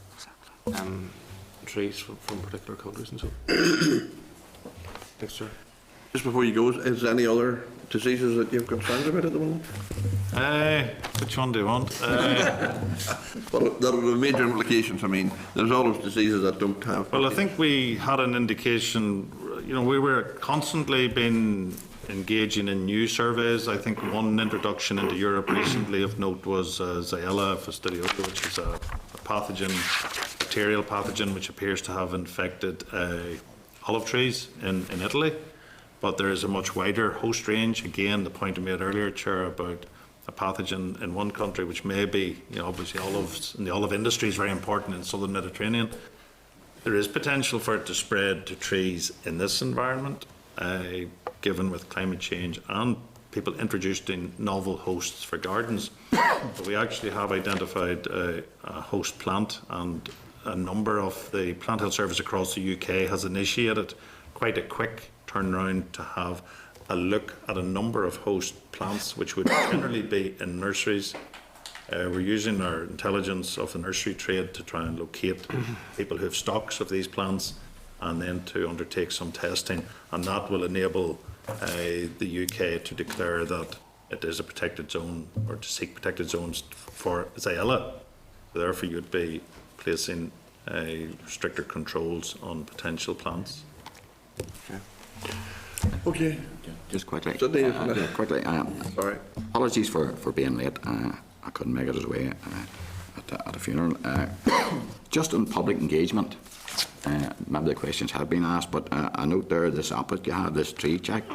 trees from particular countries and so on. Thanks, sir. Just before you go, is there any other diseases that you have concerns about at the moment? Which one do you want? Well, there are major implications. I mean, there's all those diseases that don't have. Well, I think we had an indication, we were constantly been engaging in new surveys. I think one introduction into Europe recently of note was Xylella fastidiosa, which is a pathogen, bacterial pathogen, which appears to have infected olive trees in Italy. But there is a much wider host range. Again, the point I made earlier, Chair, about a pathogen in one country, which may be, obviously olives, and the olive industry is very important in southern Mediterranean. There is potential for it to spread to trees in this environment, given with climate change and people introducing novel hosts for gardens. But we actually have identified a host plant, and a number of the Plant Health Service across the UK has initiated quite a quick turnaround to have a look at a number of host plants, which would generally be in nurseries. We're using our intelligence of the nursery trade to try and locate people who have stocks of these plants and then to undertake some testing, and that will enable the UK to declare that it is a protected zone or to seek protected zones for Xylella. Therefore, you'd be placing stricter controls on potential plants. Okay. Just quickly. Sidney, Quickly. Sorry. Apologies for being late. I couldn't make it away at a funeral. Just on public engagement, maybe the questions have been asked, but I note there this opposite you have this tree check.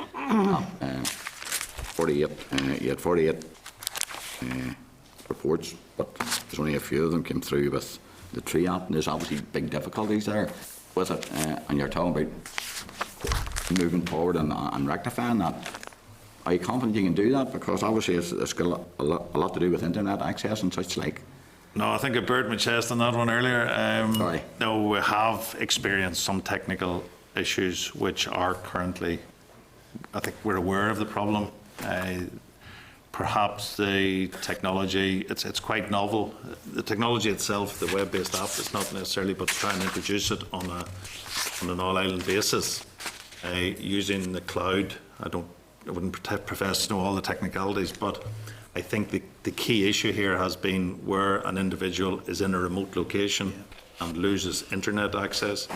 48. You had 48 reports, but there's only a few of them came through with the tree app, and there's obviously big difficulties there with it. And you're talking about moving forward and rectifying that. Are you confident you can do that? Because obviously it's got a lot to do with internet access and such like. No, I think I buried my chest on that one earlier. Sorry. No, we have experienced some technical issues which are currently, I think we're aware of the problem. Perhaps the technology, it's quite novel. The technology itself, the web-based app, is not necessarily, but to try and introduce it on an all-island basis using the cloud. I wouldn't profess to know all the technicalities, but I think the key issue here has been where an individual is in a remote location and loses internet access.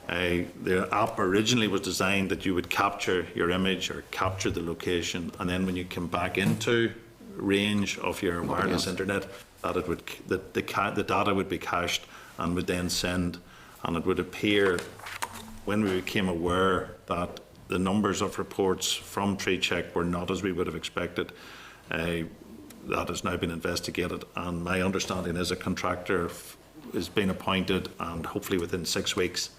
The app originally was designed that you would capture your image or capture the location, and then when you come back into range of your wireless internet, that it would the data would be cached and would then send, and it would appear when we became aware that the numbers of reports from Tree Check were not as we would have expected. That has now been investigated, and my understanding is a contractor is being appointed, and hopefully within 6 weeks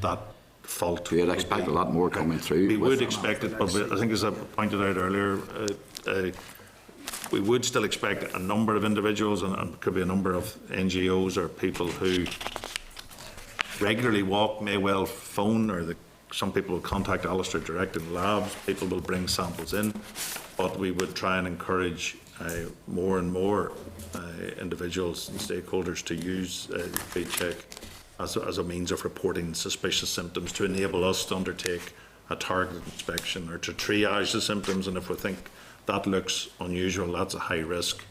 that fault. You'd expect a lot more coming through. We would expect it, but I think as I pointed out earlier, we would still expect a number of individuals, and could be a number of NGOs or people who regularly walk, may well phone, or some people will contact Alistair direct in labs, people will bring samples in, but we would try and encourage more and more individuals and stakeholders to use Tree Check as a means of reporting suspicious symptoms, to enable us to undertake a targeted inspection or to triage the symptoms, and if we think that looks unusual, that's a high risk,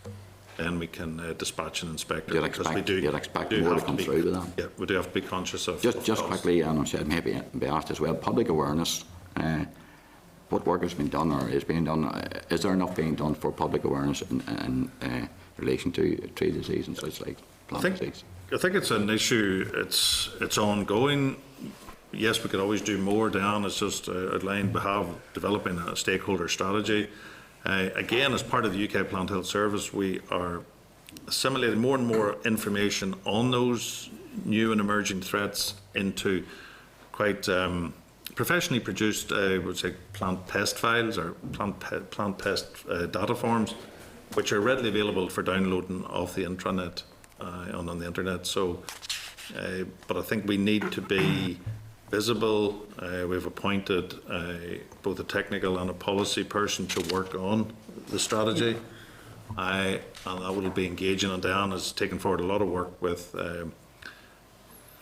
then we can dispatch an inspector. You'd expect more to come through with that. Yeah, we do have to be conscious of Just quickly, and I said maybe be asked as well, public awareness. What work has been done or is being done? Is there enough being done for public awareness in relation to tree disease and such like plant disease? I think it's an issue. It's ongoing. Yes, we could always do more. Diane has just outlined we have developing a stakeholder strategy. Again, as part of the UK Plant Health Service, we are assimilating more and more information on those new and emerging threats into quite professionally produced, I would say, plant pest files or plant pest data forms, which are readily available for downloading off the intranet on the internet. So, but I think we need to be visible. We've appointed both a technical and a policy person to work on the strategy, and I will be engaging, and Diane has taken forward a lot of work with a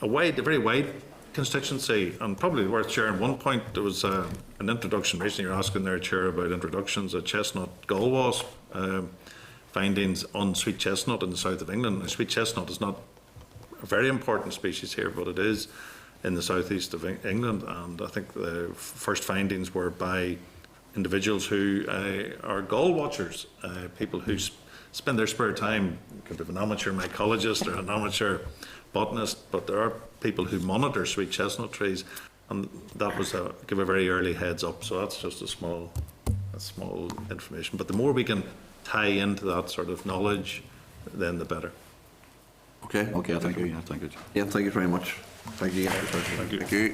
very wide constituency, and probably worth sharing. One point, there was an introduction recently, you're asking there, Chair, about introductions, a chestnut gall wasp findings on sweet chestnut in the south of England. Now, sweet chestnut is not a very important species here, but it is in the southeast of England, and I think the first findings were by individuals who are gall watchers, people who spend their spare time, could be an amateur mycologist or an amateur botanist, but there are people who monitor sweet chestnut trees, and that was give a very early heads up. So that's just a small information. But the more we can tie into that sort of knowledge, then the better. Okay. Okay, thank you. Yeah, thank you. Yeah, thank you very much. Thank you. Thank you.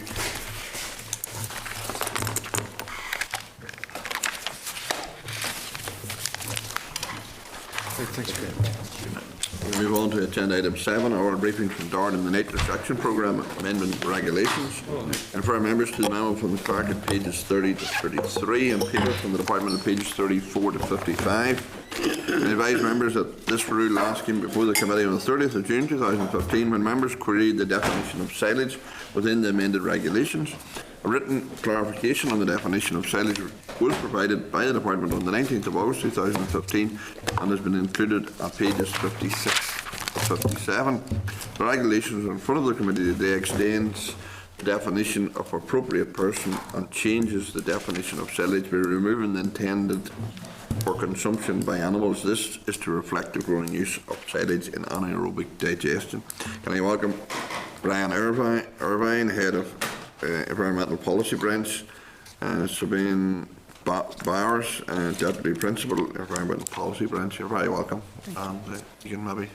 Thank you. We move on to agenda item 7, oral briefing from DARD in the Nitrous Action Programme Amendment Regulations. And for our members, to the memo from the clerk at pages 30 to 33 and paper from the department at pages 34 to 55. And advise members that this rule last came before the committee on the 30th of June 2015 when members queried the definition of silage within the amended regulations. A written clarification on the definition of silage was provided by the department on the 19th of August 2015 and has been included at pages 56 to 57. The regulations in front of the committee today extends the definition of appropriate person and changes the definition of silage by removing the intended for consumption by animals. This is to reflect the growing use of silage in anaerobic digestion. Can I welcome Brian Irvine, Head of Environmental Policy Branch, Sabine Bowers, Deputy Principal, Environmental Policy Branch. You're very welcome. And you can maybe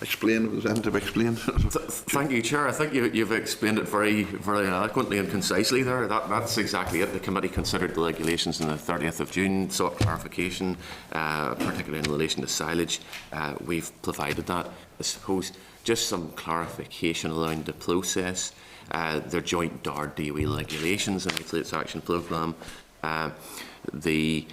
explain if there's anything to be explained. Thank you, Chair. I think you've explained it very, very eloquently and concisely there. That's exactly it. The committee considered the regulations on the 30th of June, sought clarification, particularly in relation to silage. We've provided that. I suppose just some clarification around the process. Their joint DARD-DOE regulations and its action programme. The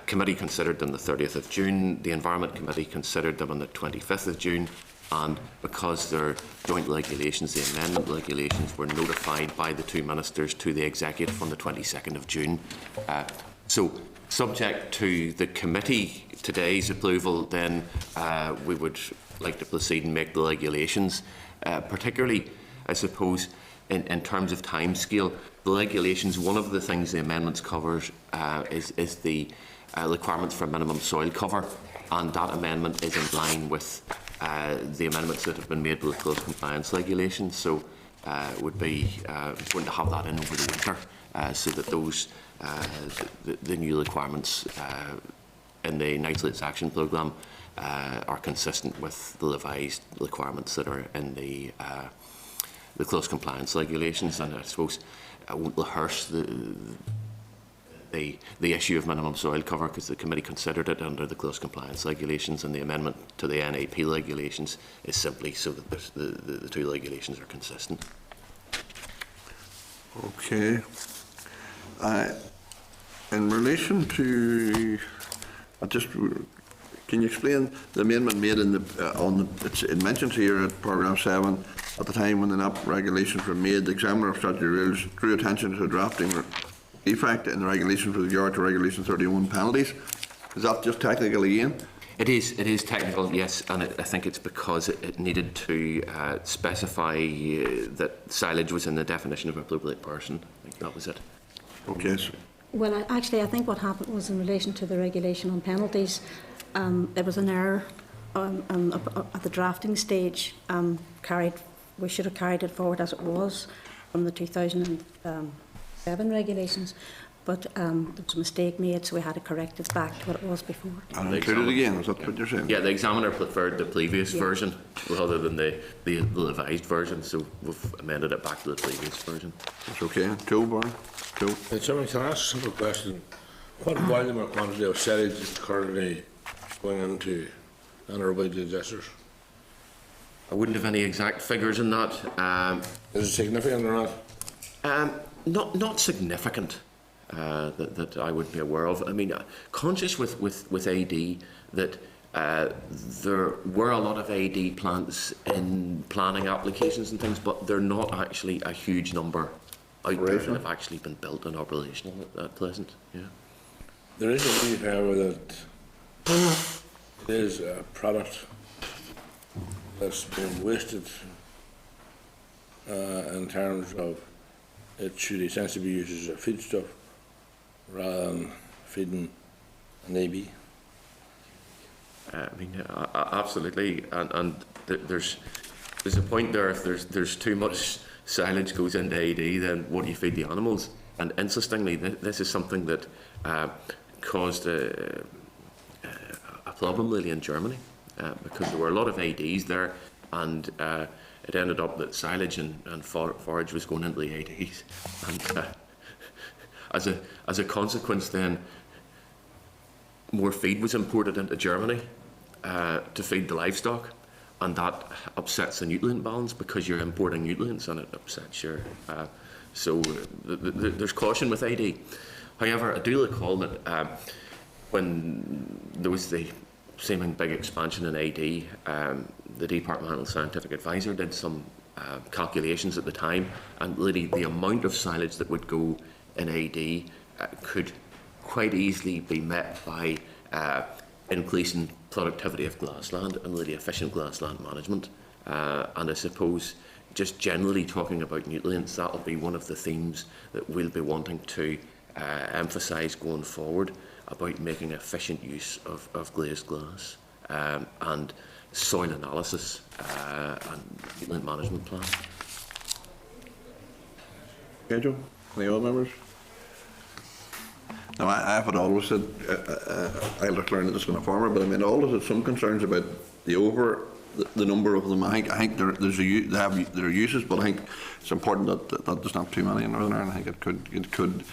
committee considered them the 30th of June. The Environment Committee considered them on the 25th of June. And because they're joint regulations, the amendment regulations were notified by the two ministers to the Executive on the 22nd of June. So, subject to the committee today's approval, then we would like to proceed and make the regulations. Particularly, I suppose, in terms of timescale, the regulations, one of the things the amendments covers is the requirements for minimum soil cover, and that amendment is in line with the amendments that have been made with the close compliance regulations. So it would be important to have that in over the winter so that those the new requirements in the Nitrates Action Programme are consistent with the revised requirements that are in the close compliance regulations. And I suppose I won't rehearse the issue of minimum soil cover, because the committee considered it under the close compliance regulations, and the amendment to the NAP regulations is simply so that the two regulations are consistent. Okay. In relation to, can you explain the amendment made in it mentions here at paragraph 7, at the time when the NAP regulations were made, the examiner of statutory rules drew attention to the drafting defect in the regulations with regard to Regulation 31 penalties. Is that just technical again? It is technical, yes, and I think it's because it needed to specify that silage was in the definition of appropriate person. I think that was it. Okay. So. Well, actually, I think what happened was in relation to the regulation on penalties, there was an error at the drafting stage. We should have carried it forward as it was from the 2007 regulations, but there was a mistake made, so we had to correct it back to what it was before. And include it again, is that what you're saying? Yeah, the examiner preferred the previous version rather than the revised version, so we've amended it back to the previous version. That's okay. Joe, Brian? Joe? Chairman, can I ask a simple question? What volume or quantity of silage is currently going into anaerobic digesters? I wouldn't have any exact figures in that. Is it significant or not? Not significant that I would be aware of. I mean, conscious with AD that there were a lot of AD plants in planning applications and things, but they're not actually a huge number out there that have actually been built and operational at present. Yeah. There is a belief, however, that it is a product that's been wasted in terms of it should essentially be used as a feedstuff rather than feeding an AB. I mean, absolutely, and there's a point there. If there's too much silage goes into AD, then what do you feed the animals? And interestingly, this is something that caused a problem really in Germany because there were a lot of ADs there, and it ended up that silage and forage was going into the ADs, and as a consequence, then more feed was imported into Germany to feed the livestock, and that upsets the nutrient balance because you're importing nutrients, and it upsets your. So there's caution with AD. However, I do recall that when there was the seeming big expansion in AD, the Departmental Scientific Advisor did some calculations at the time, and really the amount of silage that would go in AD could quite easily be met by increasing productivity of grassland and really efficient grassland management. And I suppose just generally talking about nutrients, that'll be one of the themes that we'll be wanting to emphasise going forward, about making efficient use of glazed glass and soil analysis and nutrient management plan. Okay, Joe. Any other members? Now, I have always said, I just learned this from a farmer, but I mean, I always had some concerns about the number of them. I think there are uses, but I think it's important that there's not too many in Northern Ireland. I think it could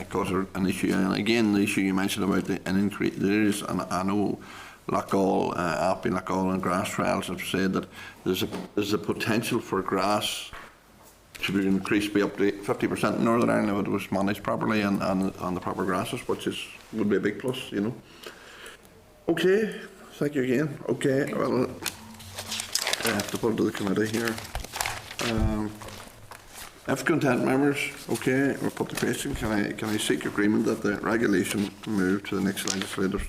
cause an issue. And again, the issue you mentioned about an increase, there is, and I know Loughgall, Alpine, Loughgall and Grass Trials have said that there's a potential for grass to be increased by up to 50% in Northern Ireland if it was managed properly and the proper grasses, which would be a big plus, you know. Okay, thank you again. Okay, well, I have to put it to the committee here. If content, members, okay, we'll put the question. Can I seek agreement that the regulation move to the next legislative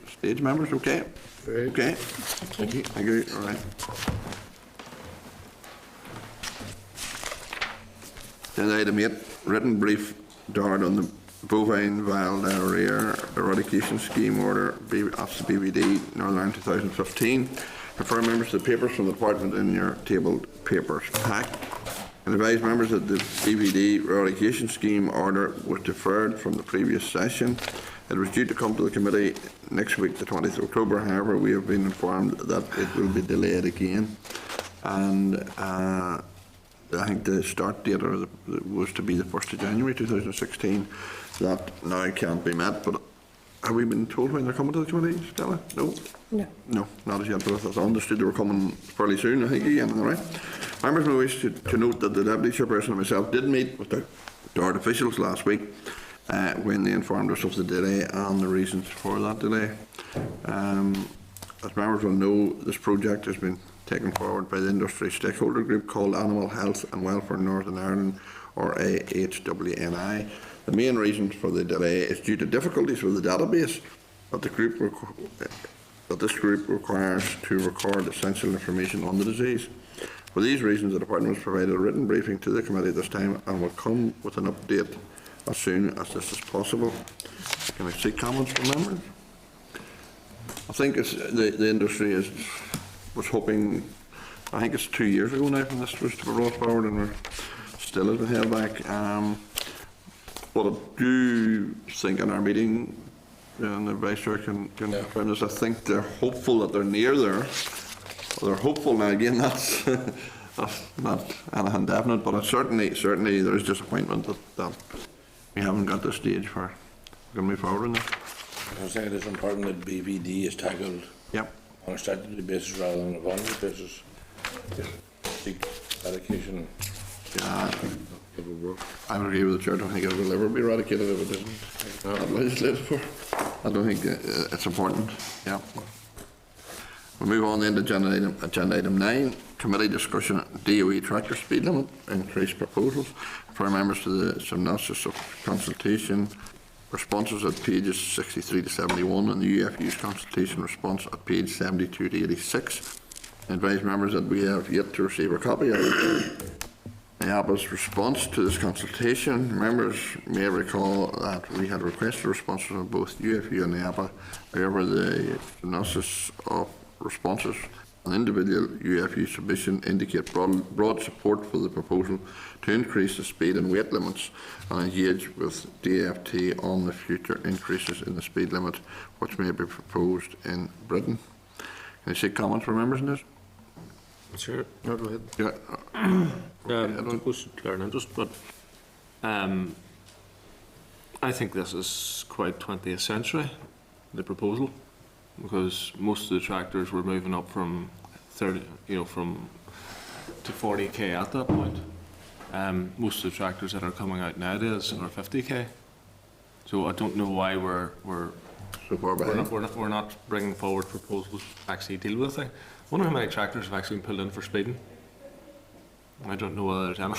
stage, members? Okay. Okay. Thank you. Thank you. All right. Then item 8, written brief Dart on the bovine vial diarrhea eradication scheme order, that's the BVD Northern Ireland 2015. Refer members to the papers from the department in your tabled papers pack. And advise members that the BVD eradication scheme order was deferred from the previous session. It was due to come to the committee next week, the 20th of October. However, we have been informed that it will be delayed again. And I think the start date was to be the 1st of January 2016. That now can't be met, but have we been told when they're coming to the committee, Stella? No? No, not as yet, but I understood they were coming fairly soon, I think, again, all right? Members may wish to note that the Deputy Chairperson and myself did meet with the DART officials last week when they informed us of the delay and the reasons for that delay. As members will know, this project has been taken forward by the industry stakeholder group called Animal Health and Welfare Northern Ireland, or AHWNI. The main reason for the delay is due to difficulties with the database that this group requires to record essential information on the disease. For these reasons, the Department has provided a written briefing to the committee this time and will come with an update as soon as this is possible. Can I seek comments from members? I think the industry was hoping, I think it's 2 years ago now when this was to be brought forward, and we're still has been held back. But I do think in our meeting, and the Vice Chair can confirm this, I think they're hopeful that they're near there. They're hopeful now. Again, that's not anything definite, but certainly there is disappointment that we haven't got to the stage where we're going to move forward in this. I think it is important that BVD is tackled on a statutory basis rather than a voluntary basis. Seek eradication. Yeah, I would agree with the Chair. I don't think it will ever be eradicated if it isn't legislated for. I don't think it's important. Yeah. We'll move on then to agenda item 9, committee discussion DOE tractor speed limit increase proposals. Refer members to the synopsis of consultation responses at pages 63 to 71 and the UFU's consultation response at page 72 to 86. Advise members that we have yet to receive a copy of IAPA's response to this consultation. Members may recall that we had requested responses from both UFU and IAPA. However, the synopsis of responses on individual UFU submission indicate broad support for the proposal to increase the speed and weight limits and engage with DFT on the future increases in the speed limit which may be proposed in Britain. Can I seek comments from members on this? Sure. No, go ahead. Yeah. It was declared interest, but I think this is quite 20th century, the proposal, because most of the tractors were moving up from 30, to 40k at that point. Most of the tractors that are coming out nowadays are 50k. So I don't know why we're so far behind. We're not bringing forward proposals to actually deal with it. I wonder how many tractors have actually been pulled in for speeding. I don't know whether there's any.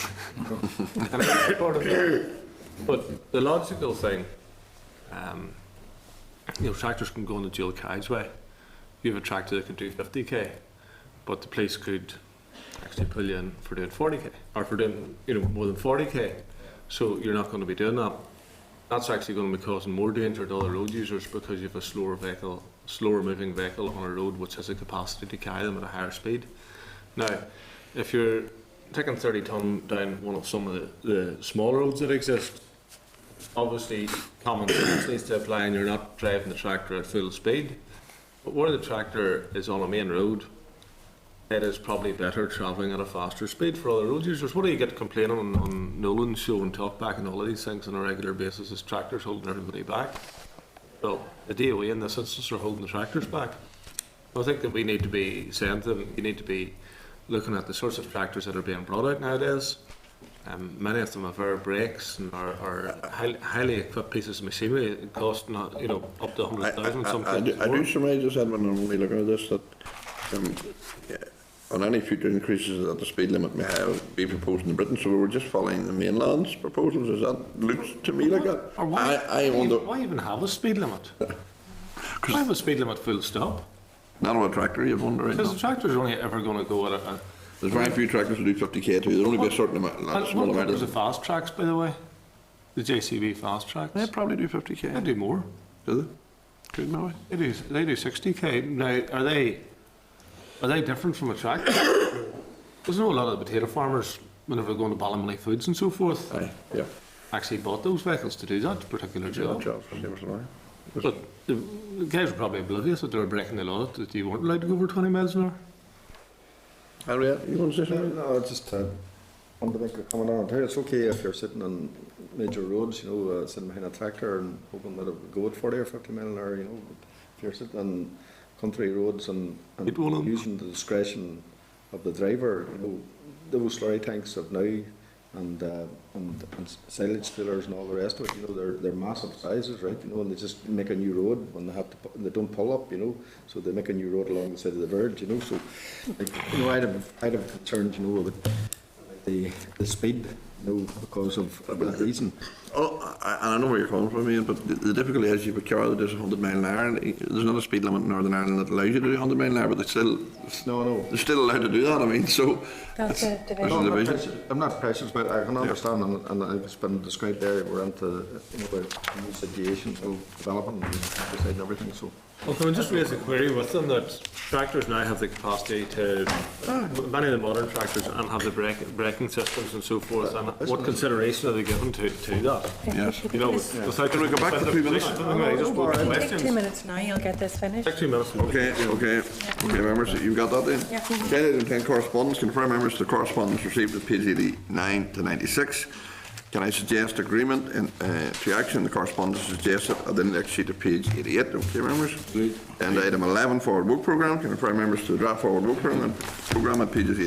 But the logical thing, tractors can go on the dual carriageway. You have a tractor that can do 50k, but the police could actually pull you in for doing 40k, or for doing, more than 40k. So you're not going to be doing that. That's actually going to be causing more danger to other road users because you have a slower moving vehicle on a road which has a capacity to carry them at a higher speed. Now, if you're taking 30 tonne down one of some of the small roads that exist, obviously common sense needs to apply and you're not driving the tractor at full speed. But where the tractor is on a main road, it is probably better travelling at a faster speed for other road users. What do you get complaining on Nolan's show and Talkback and all of these things on a regular basis is tractors holding everybody back? Well, the DOE in this instance are holding the tractors back. I think that we need to be saying to them, you need to be looking at the sorts of tractors that are being brought out nowadays. Many of them have air brakes and are highly equipped pieces of machinery. It cost up to 100,000. I do surmise, just Edmund, and when we look at this, that on any future increases that the speed limit may have be proposed in Britain, so we were just following the mainland's proposals. Does that look to me like that? Or I wonder. Why even have a speed limit? Why have a speed limit full stop? Not on a tractor, you'd wonder. Because the tractor's only ever going to go at a... There's very few tractors that do 50k too. There'll only be a certain amount, a small amount There's of the fast tracks, by the way. The JCB fast tracks. They probably do 50k. They do more. Do they? Good now. They do 60k. Now, are they different from a tractor? There's no a lot of the potato farmers, whenever they're going to Ballymoney Foods and so forth, yeah, actually bought those vehicles to do that particular job. But the guys were probably oblivious that they were breaking the law, that you weren't allowed to go over 20 miles an hour. Harriet, you want to say something? No, just want to make a comment on it here. It's okay if you're sitting on major roads, sitting behind a tractor and hoping that it would go at 40 or 50 mile an hour, But if you're sitting on country roads and using the discretion of the driver, those slurry tanks of now and silage trailers and all the rest of it, they're massive sizes, right? And they just make a new road when they don't pull up, so they make a new road along the side of the verge, so I'd have concerns, about the speed, because of that reason. Oh, I know where you're coming from, Ian, but the difficulty is you have a car that does 100 mile an hour, and there's not a speed limit in Northern Ireland that allows you to do 100 mile an hour, but they're still allowed to do that. So That's a division. division. I'm not precious, but I can understand, and it's been described there, we're into a new situation, developing and deciding everything, so. Well, can we just raise a query with them that tractors now have the capacity to, many of the modern tractors, and have the braking systems and so forth, and what consideration are they given to that? Yes. Without Can we go back to 3 minutes? Take 2 minutes now, you'll get this finished. Take 2 minutes. Okay, members, you've got that then? Yeah. Okay, item 10, correspondence. Confirm members the correspondence received at page 89 to 96. Can I suggest agreement to action? The correspondence suggested at the next sheet of page 88. Okay, members? And item 11, forward work programme. Can I refer members to the draft forward work programme at pages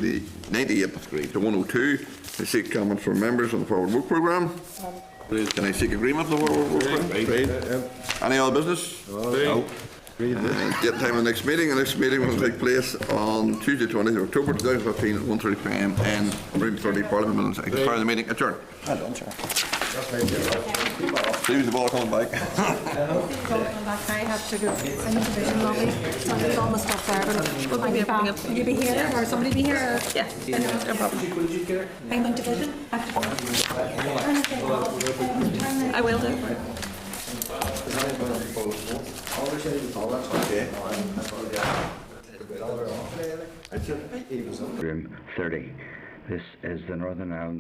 98 to 102. I seek comments from members on the forward work programme. Can I seek agreement on the forward work programme? Any other business? No. Get time of the next meeting. The next meeting will take place on Tuesday, 20th October 2015 at 1:30 p.m. in room 30 Parliament Buildings. I declare the meeting adjourned. Well done, sir. See the ball coming back. I have to go in the division lobby. It's almost up there, but we'll be back. Will you be here, or somebody be here? Yeah, no problem. I'm in division. I will do. 30. This is the Northern Ireland